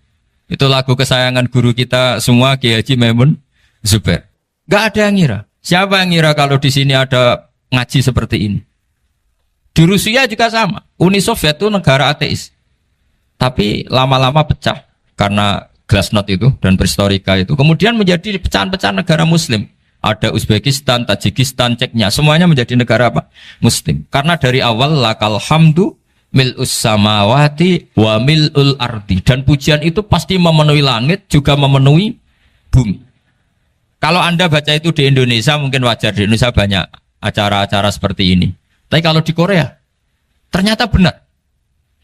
Itu lagu kesayangan guru kita semua Kiai Haji Maimun Zubair. Gak ada yang ngira. Siapa yang ngira kalau di sini ada ngaji seperti ini? Di Rusia juga sama. Uni Soviet itu negara ateis. Tapi lama-lama pecah karena glasnost itu dan perestorika itu. Kemudian menjadi pecahan-pecahan negara muslim. Ada Uzbekistan, Tajikistan, Ceknya. Semuanya menjadi negara apa? Muslim. Karena dari awal lakal hamdu mil'us samawati wa mil'ul ardi. Dan pujian itu pasti memenuhi langit, juga memenuhi bumi. Kalau Anda baca itu di Indonesia, mungkin wajar. Di Indonesia banyak acara-acara seperti ini. Tapi kalau di Korea, ternyata benar.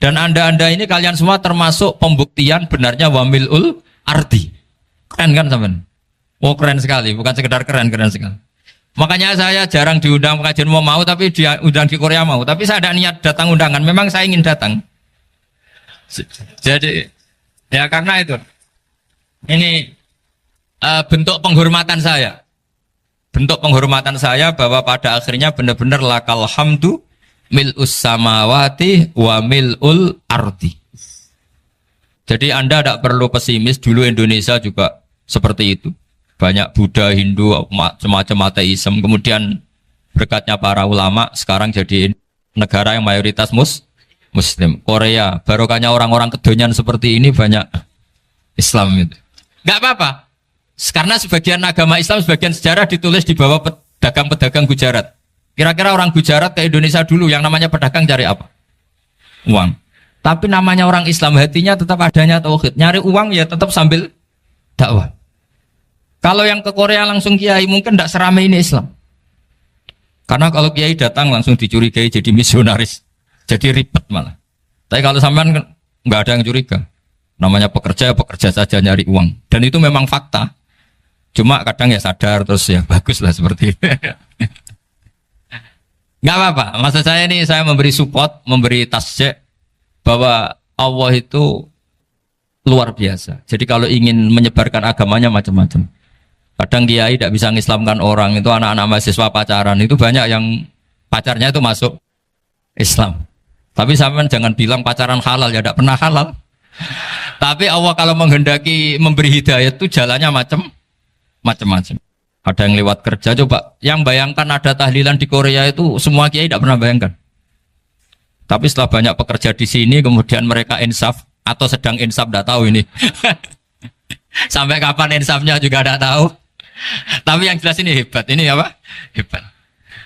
Dan Anda ini kalian semua termasuk pembuktian benarnya wamilul ardi. Keren kan teman? Oh keren sekali, bukan sekedar keren sekali. Makanya saya jarang diundang pengajian mau, tapi diundang di Korea mau. Tapi saya ada niat datang undangan, memang saya ingin datang. Jadi, ya karena itu. Ini bentuk penghormatan saya. Bentuk penghormatan saya bahwa pada akhirnya benar-benar lakal hamdu mil'us samawati wa mil'ul ardi. Jadi Anda tidak perlu pesimis, dulu Indonesia juga seperti itu. Banyak Buddha, Hindu, macam-macam ateisme. Kemudian berkatnya para ulama sekarang jadi negara yang mayoritas Muslim. Korea, barokahnya orang-orang kedonyan seperti ini banyak Islam itu. Gak apa-apa. Karena sebagian agama Islam, sebagian sejarah ditulis di bawah pedagang-pedagang Gujarat. Kira-kira orang Gujarat ke Indonesia dulu yang namanya pedagang cari apa? Uang. Tapi namanya orang Islam hatinya tetap adanya tauhid. Nyari uang ya tetap sambil dakwah. Kalau yang ke Korea langsung kiai mungkin tidak seramai ini Islam. Karena kalau kiai datang langsung dicurigai jadi misionaris. Jadi ribet malah. Tapi kalau sampean nggak ada yang curiga. Namanya pekerja saja nyari uang. Dan itu memang fakta. Cuma kadang ya sadar terus ya bagus lah seperti itu. Nggak apa-apa. Maksud saya ini saya memberi support, memberi tasjek bahwa Allah itu luar biasa. Jadi kalau ingin menyebarkan agamanya macam-macam. Kadang kiai tidak bisa mengislamkan orang, itu anak-anak mahasiswa pacaran itu banyak yang pacarnya itu masuk Islam. Tapi sampean jangan bilang pacaran halal, ya tidak pernah halal. Tapi Allah kalau menghendaki memberi hidayah itu jalannya macam-macam. Ada yang lewat kerja, coba yang bayangkan ada tahlilan di Korea itu semua kiai tidak pernah bayangkan. Tapi setelah banyak pekerja di sini, kemudian mereka insaf atau sedang insaf, tidak tahu ini. Sampai kapan insafnya juga tidak tahu. Tapi yang jelas ini hebat. Ini apa? Hebat.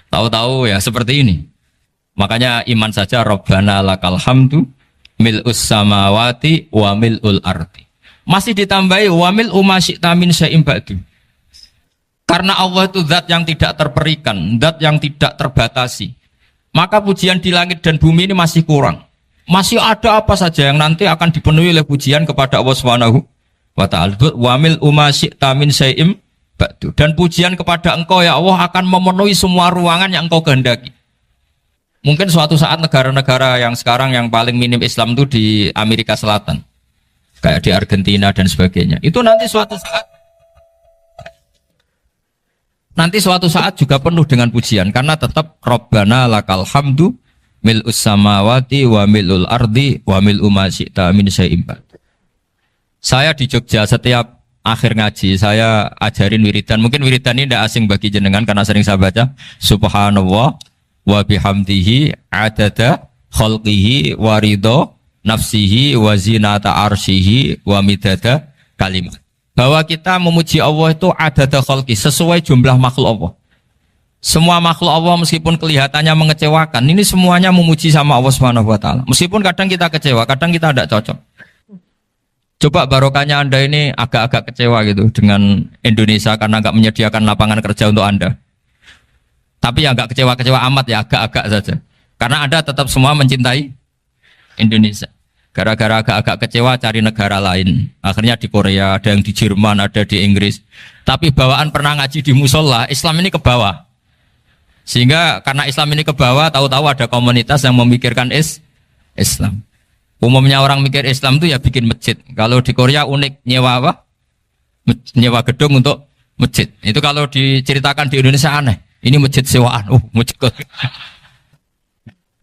Tahu-tahu ya seperti ini. Makanya iman saja Rabbana lakal hamdu mil'us samawati wa mil'ul ardi. Masih ditambahi wa mil'u ma syi'ta min syai'in ba'du. Karena Allah itu zat yang tidak terperikan, zat yang tidak terbatasi. Maka pujian di langit dan bumi ini masih kurang. Masih ada apa saja yang nanti akan dipenuhi oleh pujian kepada Allah Subhanahu wa ta'ala. Wa mil'u ma syi'ta min syai'in ba'du. Dan pujian kepada Engkau ya Allah akan memenuhi semua ruangan yang Engkau kehendaki. Mungkin suatu saat negara-negara yang sekarang yang paling minim Islam itu di Amerika Selatan. Kayak di Argentina dan sebagainya. Itu nanti suatu saat juga penuh dengan pujian. Karena tetap Rabbana lakal hamdu mil'us samawati wa mil'ul ardi wa mil'u ma syi'ta min syai'in ba'du. Saya di Jogja setiap akhir ngaji saya ajarin wiridan. Mungkin wiridan ini tidak asing bagi jenengan karena sering saya baca. Subhanallah wa bihamdihi adada khalqihi wa ridha nafsihi wa zinata arsyihi wa midada kalimat. Bahwa kita memuji Allah itu adada khalqi sesuai jumlah makhluk Allah. Semua makhluk Allah meskipun kelihatannya mengecewakan, ini semuanya memuji sama Allah Subhanahu wa taala. Meskipun kadang kita kecewa, kadang kita tidak cocok. Coba barokahnya Anda ini agak-agak kecewa gitu dengan Indonesia karena nggak menyediakan lapangan kerja untuk Anda. Tapi ya nggak kecewa-kecewa amat ya, agak-agak saja. Karena Anda tetap semua mencintai Indonesia. Gara-gara agak-agak kecewa cari negara lain. Akhirnya di Korea, ada yang di Jerman, ada di Inggris. Tapi bawaan pernah ngaji di musola, Islam ini ke bawah. Sehingga karena Islam ini ke bawah, tahu-tahu ada komunitas yang memikirkan Islam. Umumnya orang mikir Islam itu ya bikin masjid. Kalau di Korea unik, nyewa apa? Nyewa gedung untuk masjid. Itu kalau diceritakan di Indonesia aneh. Ini masjid sewaan. Masjid.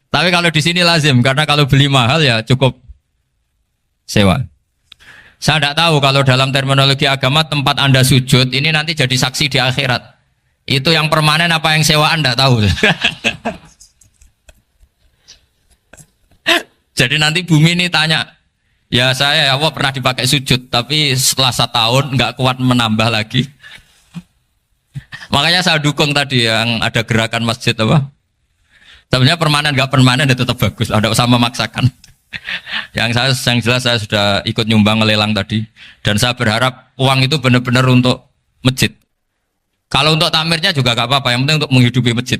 Tapi kalau di sini lazim, karena kalau beli mahal ya cukup sewa. Saya tidak tahu kalau dalam terminologi agama tempat Anda sujud ini nanti jadi saksi di akhirat. Itu yang permanen apa yang sewaan tidak tahu. Jadi nanti bumi ini tanya, ya saya ya Allah pernah dipakai sujud, tapi setelah 1 tahun nggak kuat menambah lagi. Makanya saya dukung tadi yang ada gerakan masjid apa. Sebenarnya permanen nggak permanen itu tetap bagus, ada usah memaksakan. Yang jelas saya sudah ikut nyumbang ngelelang tadi, dan saya berharap uang itu benar-benar untuk masjid. Kalau untuk tamirnya juga gak apa-apa, yang penting untuk menghidupi masjid.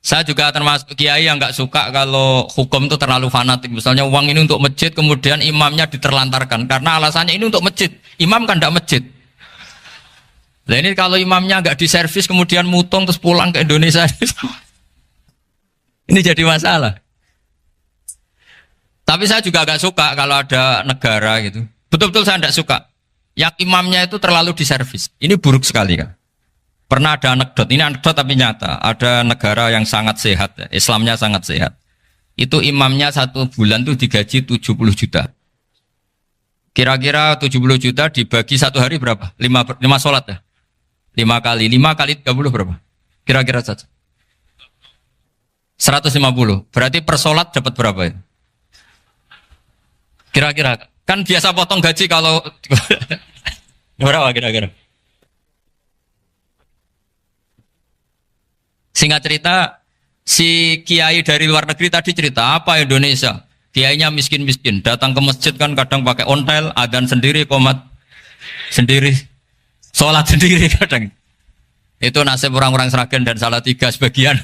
Saya juga termasuk kiai yang gak suka kalau hukum itu terlalu fanatik. Misalnya uang ini untuk masjid, kemudian imamnya diterlantarkan. Karena alasannya ini untuk masjid. Imam kan gak masjid. Nah ini kalau imamnya gak diservis, kemudian mutung terus pulang ke Indonesia. Ini jadi masalah. Tapi saya juga gak suka kalau ada negara gitu. Betul-betul saya gak suka. Yang imamnya itu terlalu diservis. Ini buruk sekali kan. Pernah ada anekdot, ini anekdot tapi nyata. Ada negara yang sangat sehat, Islamnya sangat sehat. Itu imamnya 1 bulan tuh digaji 70 juta. Kira-kira 70 juta dibagi 1 hari berapa? 5 sholat ya? 5 kali 30 berapa? Kira-kira saja. 150. Berarti per sholat dapat berapa ya? Kira-kira. Kan biasa potong gaji kalau berapa kira-kira? Singkat cerita, si kiai dari luar negeri tadi cerita apa Indonesia? Kiainya miskin-miskin, datang ke masjid kan kadang pakai ontel, adzan sendiri, qomat sendiri, sholat sendiri kadang. Itu nasib orang-orang Sragen dan Salatiga sebagian.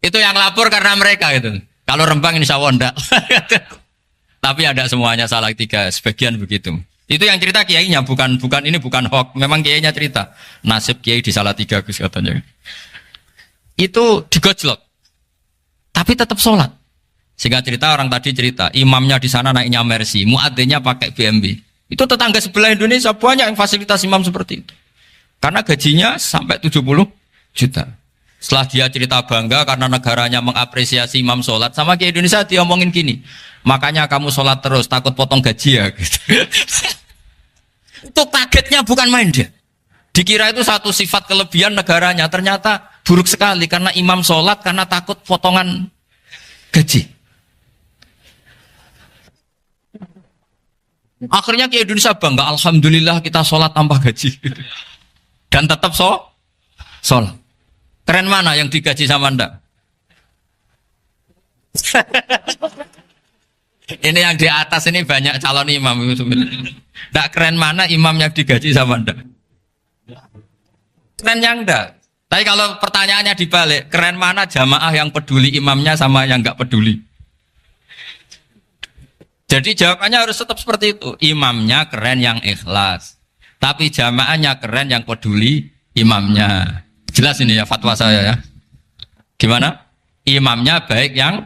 Itu yang lapor karena mereka itu. Kalau Rembang insya Allah enggak. Tapi ada semuanya Salatiga, sebagian begitu. Itu yang cerita kiainya, bukan ini bukan hoax. Memang kiainya cerita. Nasib kiai di Salatiga Gus katanya. Itu digojlok. Tapi tetap sholat. Sehingga cerita orang tadi cerita, imamnya di sana naiknya Mercy, muadzinnya pakai BMW. Itu tetangga sebelah Indonesia banyak yang fasilitas imam seperti itu. Karena gajinya sampai 70 juta. Setelah dia cerita bangga karena negaranya mengapresiasi imam sholat, sama kiai Indonesia dia omongin gini, makanya kamu sholat terus, takut potong gaji ya. Gitu. Itu kagetnya bukan main dia. Dikira itu satu sifat kelebihan negaranya, ternyata buruk sekali karena imam sholat karena takut potongan gaji. Akhirnya kiai Indonesia bangga, alhamdulillah kita sholat tambah gaji. Dan tetap sholat. Keren mana yang digaji sama Anda? Ini yang di atas ini banyak calon imam. Tidak keren mana imam yang digaji sama Anda? Keren yang enggak. Tapi kalau pertanyaannya dibalik, keren mana jamaah yang peduli imamnya sama yang enggak peduli? Jadi jawabannya harus tetap seperti itu. Imamnya keren yang ikhlas. Tapi jamaahnya keren yang peduli imamnya. Jelas ini ya fatwa saya ya. Gimana? Imamnya baik yang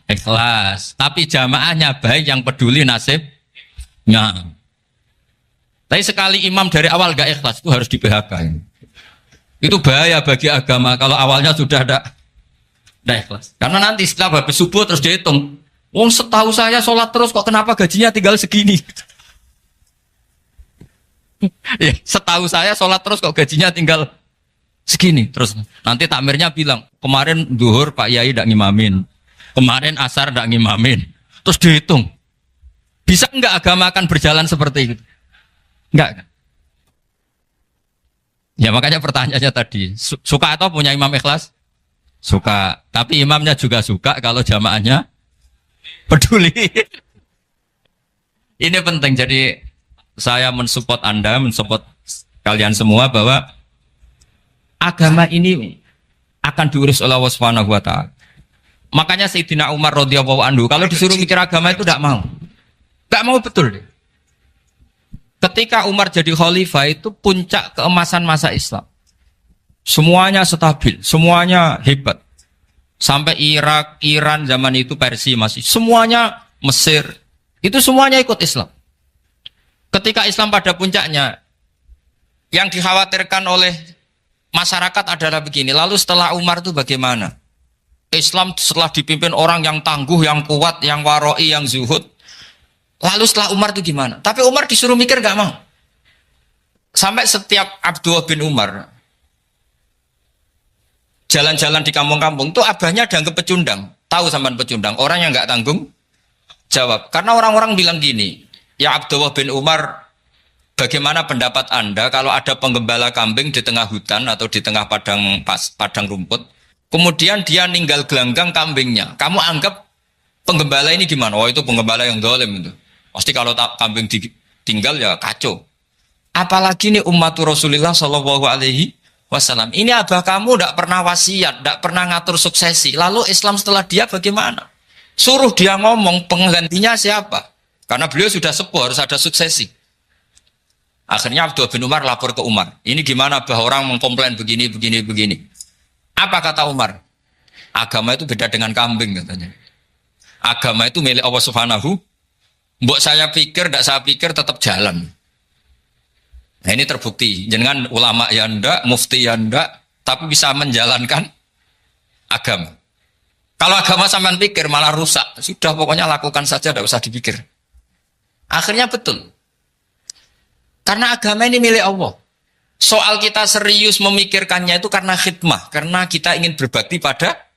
ikhlas. Tapi jamaahnya baik yang peduli nasibnya. Tapi sekali imam dari awal gak ikhlas itu harus di PHK. Itu bahaya bagi agama kalau awalnya sudah ada ikhlas. Karena nanti setelah habis subuh terus dihitung. Wong setahu saya sholat terus kok kenapa gajinya tinggal segini? Ya, setahu saya sholat terus kok gajinya tinggal segini. Terus nanti takmirnya bilang, kemarin duhur Pak Yai tidak ngimamin, kemarin asar tidak ngimamin. Terus dihitung. Bisa enggak agama akan berjalan seperti itu? Enggak kan? Ya makanya pertanyaannya tadi, suka atau punya imam ikhlas? Suka. Tapi imamnya juga suka kalau jamaahnya peduli. Ini penting. Jadi saya mensupport Anda, mensupport kalian semua bahwa agama ini akan diurus oleh Allah Subhanahu wa taala. Makanya Sayyidina Umar radhiyallahu anhu kalau disuruh mikir agama itu tidak mau. Tidak mau betul. Ketika Umar jadi khalifah itu puncak keemasan masa Islam. Semuanya stabil, semuanya hebat. Sampai Irak, Iran zaman itu Persia masih. Semuanya Mesir. Itu semuanya ikut Islam. Ketika Islam pada puncaknya, yang dikhawatirkan oleh masyarakat adalah begini. Lalu setelah Umar itu bagaimana? Islam setelah dipimpin orang yang tangguh, yang kuat, yang waroi, yang zuhud. Lalu setelah Umar itu gimana? Tapi Umar disuruh mikir gak mau. Sampai setiap Abdullah bin Umar jalan-jalan di kampung-kampung itu abahnya dianggap pecundang. Tahu sampean pecundang? Orang yang gak tanggung jawab. Karena orang-orang bilang gini, ya Abdullah bin Umar, bagaimana pendapat Anda kalau ada penggembala kambing di tengah hutan atau di tengah padang rumput, kemudian dia ninggal gelanggang kambingnya. Kamu anggap penggembala ini gimana? Oh itu penggembala yang zalim itu. Pasti kalau kambing ditinggal ya kacau. Apalagi ini ummatu Rasulullah Shallallahu Alaihi Wasallam. Ini abah kamu tidak pernah wasiat, tidak pernah ngatur suksesi. Lalu Islam setelah dia bagaimana? Suruh dia ngomong penggantinya siapa? Karena beliau sudah sepuh harus ada suksesi. Akhirnya Abdullah bin Umar lapor ke Umar. Ini gimana abah orang mengkomplain begini. Apa kata Umar? Agama itu beda dengan kambing katanya. Agama itu milik Allah Subhanahu. Mbok saya pikir, tidak saya pikir tetap jalan. Nah ini terbukti. Jangan ulama ya ndak, mufti ya ndak, tapi bisa menjalankan agama. Kalau agama sampean pikir malah rusak. Sudah pokoknya lakukan saja, tidak usah dipikir. Akhirnya betul. Karena agama ini milik Allah. Soal kita serius memikirkannya itu karena khidmah. Karena kita ingin berbakti pada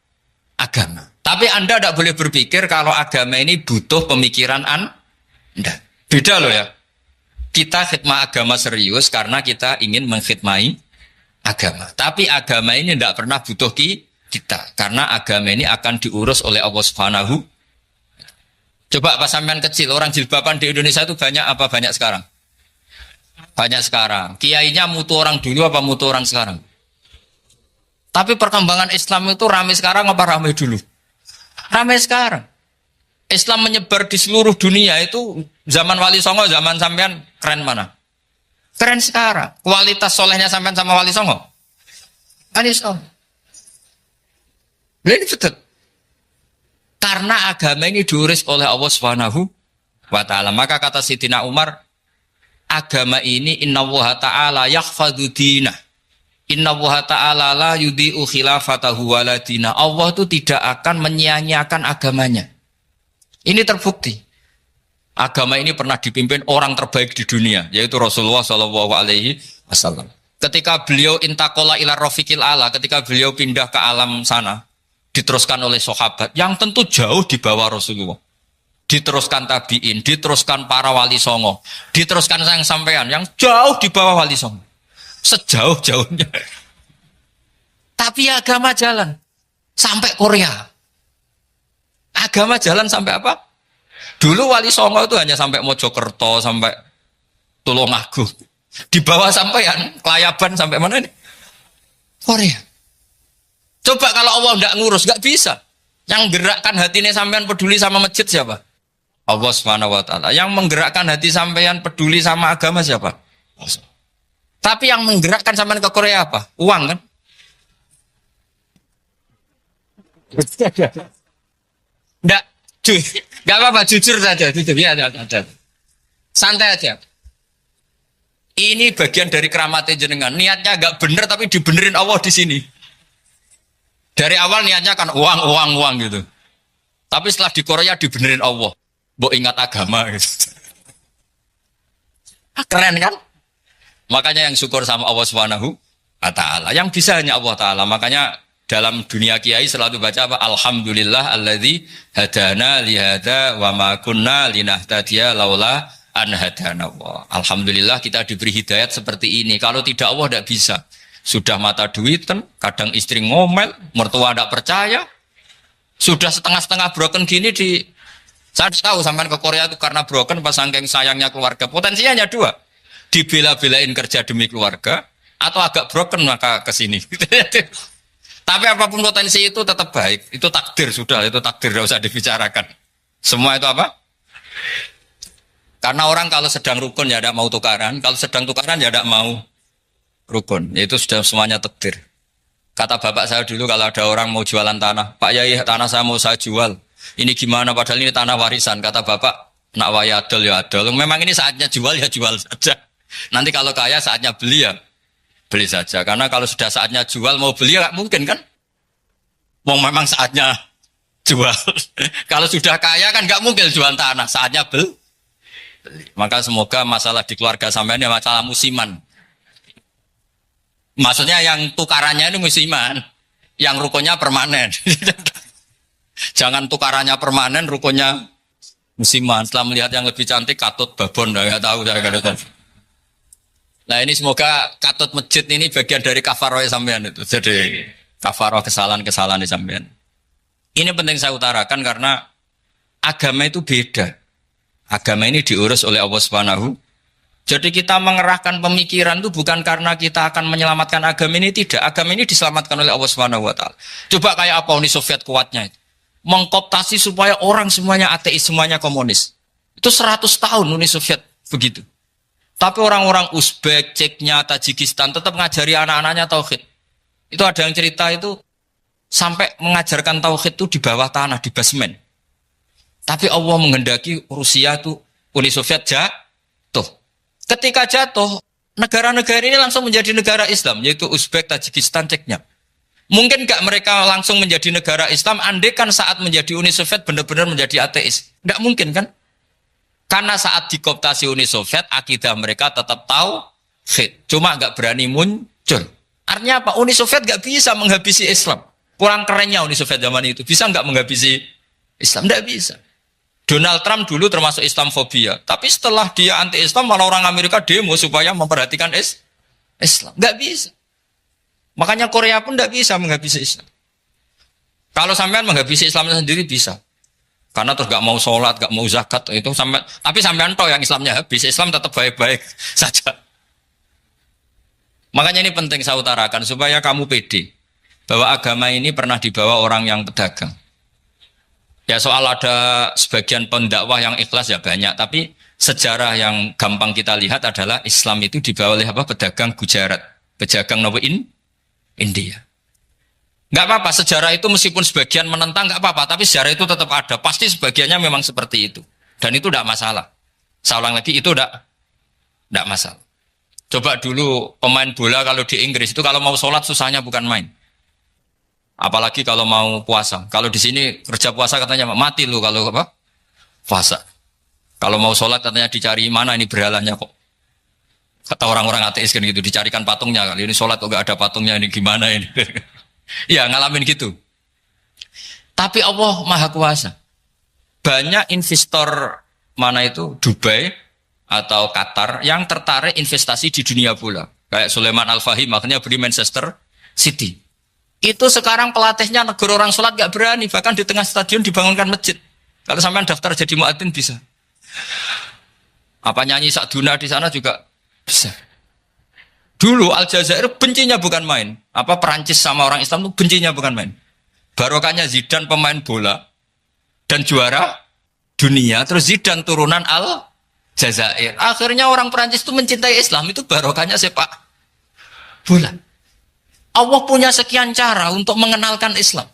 agama. Tapi Anda tidak boleh berpikir kalau agama ini butuh pemikiran Anda. Beda loh ya. Kita khidmah agama serius karena kita ingin mengkhidmai agama. Tapi agama ini tidak pernah butuh kita. Karena agama ini akan diurus oleh Allah Subhanahu. Coba pas sampean kecil, orang jilbaban di Indonesia itu banyak apa banyak sekarang? Banyak sekarang. Kiainya mutu orang dulu apa mutu orang sekarang? Tapi perkembangan Islam itu ramai sekarang apa ramai dulu? Ramai sekarang. Islam menyebar di seluruh dunia itu zaman Wali Songo, zaman sampean keren mana? Keren sekarang. Kualitas solehnya sampean sama Wali Songo? Wali Songo. Ini betul. Karena agama ini diurus oleh Allah Subhanahu wa ta'ala. Maka kata Sayyidina Umar, agama ini innallaha ta'ala yakhfadhu dinah. Innallaha ta'ala la yudhi'u khilafatahu waladina. Allah itu tidak akan menyia-nyiakan agamanya. Ini terbukti. Agama ini pernah dipimpin orang terbaik di dunia, yaitu Rasulullah Shallallahu Alaihi Wasallam. Ketika beliau intaqala ila rafiqil ala, ketika beliau pindah ke alam sana, diteruskan oleh sahabat yang tentu jauh di bawah Rasulullah. Diteruskan tabi'in, diteruskan para wali songo, diteruskan sayang sampean yang jauh di bawah wali songo. Sejauh-jauhnya. Tapi agama jalan sampai Korea. Agama jalan sampai apa? Dulu Wali Songo itu hanya sampai Mojokerto, sampai Tulungagung. Di bawah sampean, Kelayaban sampai mana ini? Korea. Coba kalau Allah tidak ngurus, nggak bisa. Yang gerakkan hatinya sampean peduli sama masjid siapa? Allah Subhanahu wa ta'ala. Yang menggerakkan hati sampean peduli sama agama siapa? Tapi yang menggerakkan sampean ke Korea apa? Uang kan? Enggak apa-apa, jujur saja, jujur ya, santai aja. Ini bagian dari keramatnya jenengan. Niatnya agak bener tapi dibenerin Allah di sini. Dari awal niatnya kan uang gitu. Tapi setelah di Korea dibenerin Allah. Mbok ingat agama gitu. Keren kan? Makanya yang syukur sama Allah Subhanahu wa ta'ala. Yang bisa hanya Allah ta'ala. Makanya dalam dunia kiai selalu baca apa? Alhamdulillah alladzi hadana lihada wa ma kunna linahtadiya laula an hadana Allah. Alhamdulillah kita diberi hidayat seperti ini. Kalau tidak Allah tidak bisa. Sudah mata duitan, kadang istri ngomel, mertua tidak percaya. Sudah setengah-setengah broken gini di saya tahu sampai ke Korea itu karena broken pas saking sayangnya keluarga. Potensinya hanya dua. Dibela-belain kerja demi keluarga atau agak broken maka ke sini. Tapi apapun potensi itu tetap baik. Itu takdir sudah, itu takdir tidak usah dibicarakan. Semua itu apa? Karena orang kalau sedang rukun ya tidak mau tukaran, kalau sedang tukaran ya tidak mau rukun. Itu sudah semuanya takdir. Kata bapak saya dulu kalau ada orang mau jualan tanah, Pak Yai tanah saya mau saya jual. Ini gimana padahal ini tanah warisan. Kata bapak, nak waya adol ya adol. Memang ini saatnya jual ya jual saja. Nanti kalau kaya saatnya beli ya beli saja. Karena kalau sudah saatnya jual mau beli ya nggak mungkin kan. Mau memang saatnya jual. Kalau sudah kaya kan nggak mungkin jual tanah. Saatnya beli. Maka semoga masalah di keluarga sampean ya masalah musiman. Maksudnya yang tukarannya ini musiman. Yang rukunnya permanen. Jangan tukarannya permanen, rukunnya musiman. Setelah melihat yang lebih cantik, katut babon, nggak tahu saya kata. Nah ini semoga katut masjid ini bagian dari kafaroh sampean itu. Jadi kafaroh kesalahan-kesalahan di sampean. Ini penting saya utarakan karena agama itu beda. Agama ini diurus oleh Allah Subhanahu. Jadi kita mengerahkan pemikiran itu bukan karena kita akan menyelamatkan agama ini, tidak. Agama ini diselamatkan oleh Allah Subhanahu wa taala. Coba kayak apa Uni Soviet kuatnya itu. Mengkooptasi supaya orang semuanya ateis, semuanya komunis. Itu 100 tahun Uni Soviet begitu. Tapi orang-orang Uzbek, Ceknya, Tajikistan tetap ngajari anak-anaknya tauhid. Itu ada yang cerita itu sampai mengajarkan tauhid itu di bawah tanah, di basement. Tapi Allah menghendaki Rusia itu Uni Soviet jatuh. Ketika jatuh, negara-negara ini langsung menjadi negara Islam, yaitu Uzbek, Tajikistan, Ceknya. Mungkin nggak mereka langsung menjadi negara Islam, andai kan saat menjadi Uni Soviet benar-benar menjadi ateis. Nggak mungkin kan? Karena saat dikooptasi Uni Soviet, akidah mereka tetap tauhid. Cuma nggak berani muncul. Artinya apa? Uni Soviet nggak bisa menghabisi Islam. Kurang kerennya Uni Soviet zaman itu. Bisa nggak menghabisi Islam? Nggak bisa. Donald Trump dulu termasuk Islamfobia. Tapi setelah dia anti-Islam, malah orang Amerika demo supaya memperhatikan Islam. Nggak bisa. Makanya Korea pun tidak bisa menghabisi Islam. Kalau sampean menghabisi Islam sendiri bisa. Karena terus gak mau sholat, gak mau zakat itu sampai. Tapi sampean tahu yang Islamnya habis, Islam tetap baik-baik saja. Makanya ini penting saya utarakan supaya kamu pede bahwa agama ini pernah dibawa orang yang pedagang. Ya soal ada sebagian pendakwah yang ikhlas ya banyak, tapi sejarah yang gampang kita lihat adalah Islam itu dibawa oleh apa? Pedagang Gujarat, pedagang India. Nggak apa-apa, sejarah itu meskipun sebagian menentang nggak apa-apa, tapi sejarah itu tetap ada. Pasti sebagiannya memang seperti itu. Dan itu tidak masalah. Saya ulang lagi, itu tidak masalah. Coba dulu pemain bola kalau di Inggris itu kalau mau sholat susahnya bukan main. Apalagi kalau mau puasa. Kalau di sini kerja puasa katanya mati lu kalau apa? Puasa. Kalau mau sholat katanya dicari mana ini berhalanya kok. Kata orang-orang ateis kan gitu, dicarikan patungnya kali ini sholat kok gak ada patungnya ini gimana ini. Ya ngalamin gitu. Tapi Allah Maha Kuasa. Banyak investor mana itu Dubai atau Qatar yang tertarik investasi di dunia bola. Kayak Sulaiman Al-Fahim makanya beli Manchester City. Itu sekarang pelatihnya negara orang sholat gak berani, bahkan di tengah stadion dibangunkan masjid. Kalau sampai daftar jadi muadzin bisa. Apa nyanyi Sakduna di sana juga bisa. Dulu Aljazair bencinya bukan main. Apa Perancis sama orang Islam itu bencinya bukan main. Barokahnya Zidane pemain bola dan juara dunia. Terus Zidane turunan Aljazair. Akhirnya orang Perancis itu mencintai Islam. Itu barokahnya sepak bola. Allah punya sekian cara untuk mengenalkan Islam.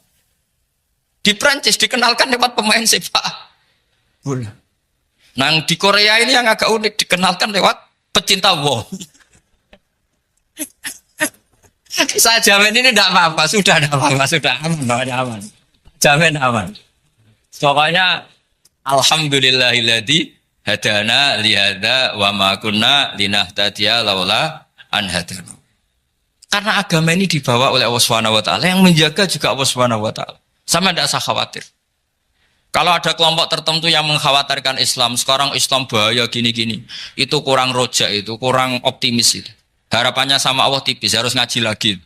Di Perancis dikenalkan lewat pemain sepak bola. Nah di Korea ini yang agak unik dikenalkan lewat pecinta wong. Saya jamin ini tidak apa-apa, sudah tidak apa-apa, sudah aman. Jamin aman. Pokoknya alhamdulillahilladzi hadana lihada wa ma kunna linahtadiya laula an hadana. Karena agama ini dibawa oleh Allah Subhanahu wa taala, yang menjaga juga Allah Subhanahu wa taala. Sama tidak usah khawatir. Kalau ada kelompok tertentu yang mengkhawatirkan Islam, sekarang Islam bahaya gini-gini, itu kurang roja, itu kurang optimis itu. Harapannya sama Allah tipis, harus ngaji lagi.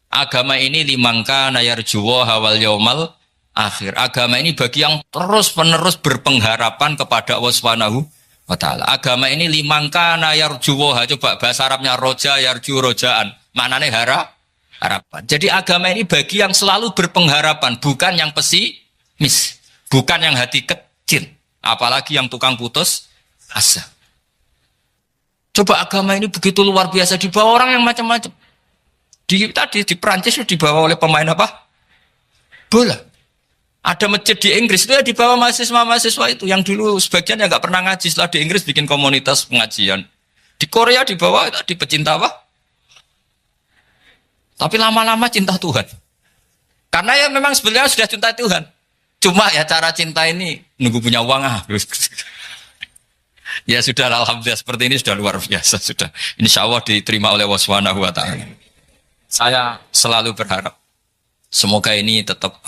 Agama ini limangka nayarjuwa hawal yaumal akhir. Agama ini bagi yang terus-menerus berpengharapan kepada Allah Subhanahu wa ta'ala. Agama ini limangka nayarjuwa, coba bahasa Arabnya roja, yarju, rojaan. Maknanya harapan. Jadi agama ini bagi yang selalu berpengharapan, bukan yang pesimis, bukan yang hati kecil, apalagi yang tukang putus asa. Coba agama ini begitu luar biasa, dibawa orang yang macam-macam. Tadi di Perancis dibawa oleh pemain apa? Bola. Ada masjid di Inggris itu ya dibawa mahasiswa-mahasiswa itu yang dulu sebagian yang nggak pernah ngaji, setelah di Inggris bikin komunitas pengajian. Di Korea dibawa di pecinta apa? Tapi lama-lama cinta Tuhan. Karena ya memang sebenarnya sudah cinta Tuhan. Cuma ya cara cinta ini nunggu punya uang Ya sudah, alhamdulillah seperti ini sudah luar biasa sudah. Insya Allah diterima oleh Allah Subhanahu wa ta'ala. Saya selalu berharap semoga ini tetap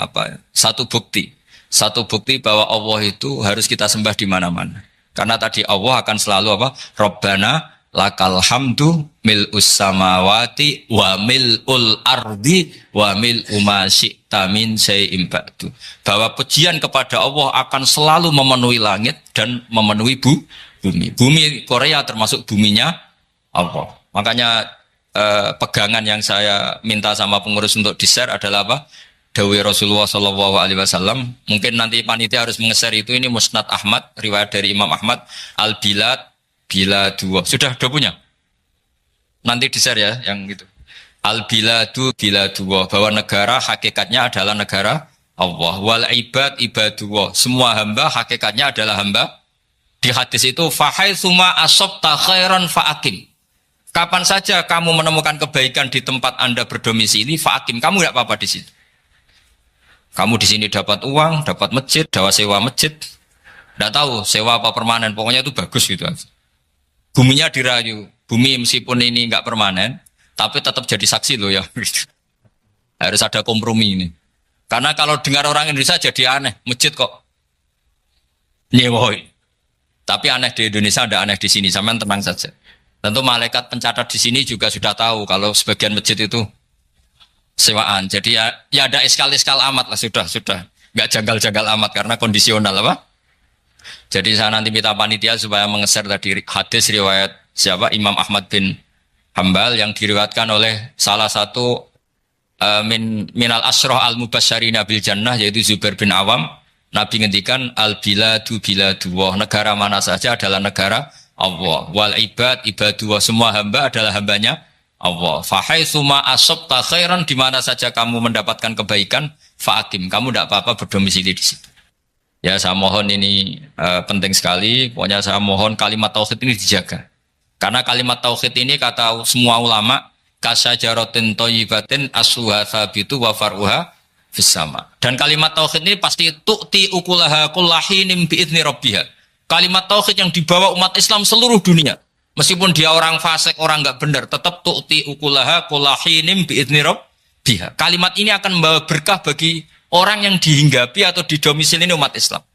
satu bukti bahwa Allah itu harus kita sembah di mana-mana. Karena tadi Allah akan selalu Rabbana lakal hamdu mil'us samawati wa mil'ul ardi wa mil'u ma syi'ta min syai'in ba'du. Bahwa pujian kepada Allah akan selalu memenuhi langit dan memenuhi bumi. Bumi Korea termasuk buminya Allah. Makanya pegangan yang saya minta sama pengurus untuk di-share adalah Dawai Rasulullah Shallallahu Alaihi Wasallam. Mungkin nanti panitia harus mengeser itu. Ini Musnad Ahmad, riwayat dari Imam Ahmad. Al-Bilad bila dua. Sudah punya? Nanti di-share ya, yang gitu. Al-Biladu bila dua. Bahwa negara hakikatnya adalah negara Allah. Wal ibad ibadullah. Semua hamba hakikatnya adalah hamba. Di hadis itu, fahaitsuma asabta khairan fa'akim. Kapan saja kamu menemukan kebaikan di tempat Anda berdomisili, fa'akim. Kamu tidak apa-apa di situ. Kamu di sini dapat uang, dapat masjid, dapat sewa masjid. Tidak tahu sewa apa permanen. Pokoknya itu bagus gitu. Buminya dirayu. Bumi meskipun ini nggak permanen, tapi tetap jadi saksi loh ya. Harus ada kompromi ini. Karena kalau dengar orang Indonesia jadi aneh. Masjid kok nyewoi. Tapi aneh di Indonesia, ada aneh di sini. Sampean tenang saja. Tentu malaikat pencatat di sini juga sudah tahu kalau sebagian masjid itu sewaan. Jadi ya ada eskal-eskal amat lah, sudah. Nggak janggal-janggal amat karena kondisional Jadi saya nanti minta panitia supaya mengeser tadi hadis riwayat siapa? Imam Ahmad bin Hambal yang diriwayatkan oleh salah satu minal asroh al-mubasyarina bil jannah, yaitu Zubair bin Awam. Nabi ngendikan al-biladu biladullah, negara mana saja adalah negara Allah. Wal ibad ibadullah, semua hamba adalah hambanya Allah. Fahaitsuma asabta khairan, di mana saja kamu mendapatkan kebaikan, fa'akim, kamu tidak apa-apa berdomisili di situ. Ya saya mohon ini penting sekali. Pokoknya saya mohon kalimat tauhid ini dijaga. Karena kalimat tauhid ini kata semua ulama, kasyajaratin thayyibatin asluha tsabitu wa far'uha fis sama. Dan kalimat tauhid ini pasti tu'ti ukulaha kullahinim bi'izni rabbiha. Kalimat tauhid yang dibawa umat Islam seluruh dunia. Meskipun dia orang fasik, orang enggak benar, tetap tu'ti ukulaha kullahinim bi'izni rabbiha. Kalimat ini akan membawa berkah bagi orang yang dihinggapi atau didomisili ini umat Islam.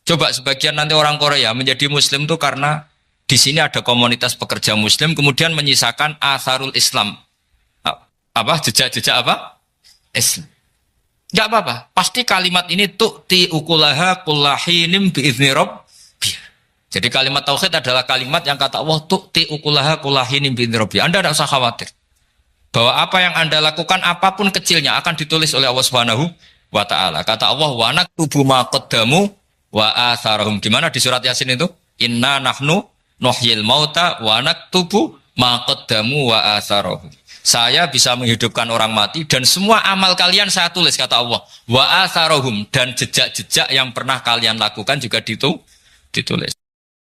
Coba sebagian nanti orang Korea menjadi Muslim itu karena di sini ada komunitas pekerja Muslim, kemudian menyisakan atharul Islam. Jejak-jejak Islam. Enggak apa-apa. Pasti kalimat ini tu'ti ukulaha kullahinim bi'izni rabbiha. Jadi kalimat tauhid adalah kalimat yang kata Allah tu'ti ukulaha kullahinim bi'izni rabbiha. Anda tidak usah khawatir bahwa apa yang Anda lakukan apapun kecilnya akan ditulis oleh Allah Subhanahu wa ta'ala. Kata Allah, wa naktubu ma qaddamu wa atharahum. Di mana di surat Yasin itu? Inna nahnu nuhyil mauta wa naktubu ma qaddamu wa atharahum. Saya bisa menghidupkan orang mati dan semua amal kalian saya tulis, kata Allah. Wa atharahum, dan jejak-jejak yang pernah kalian lakukan juga ditulis.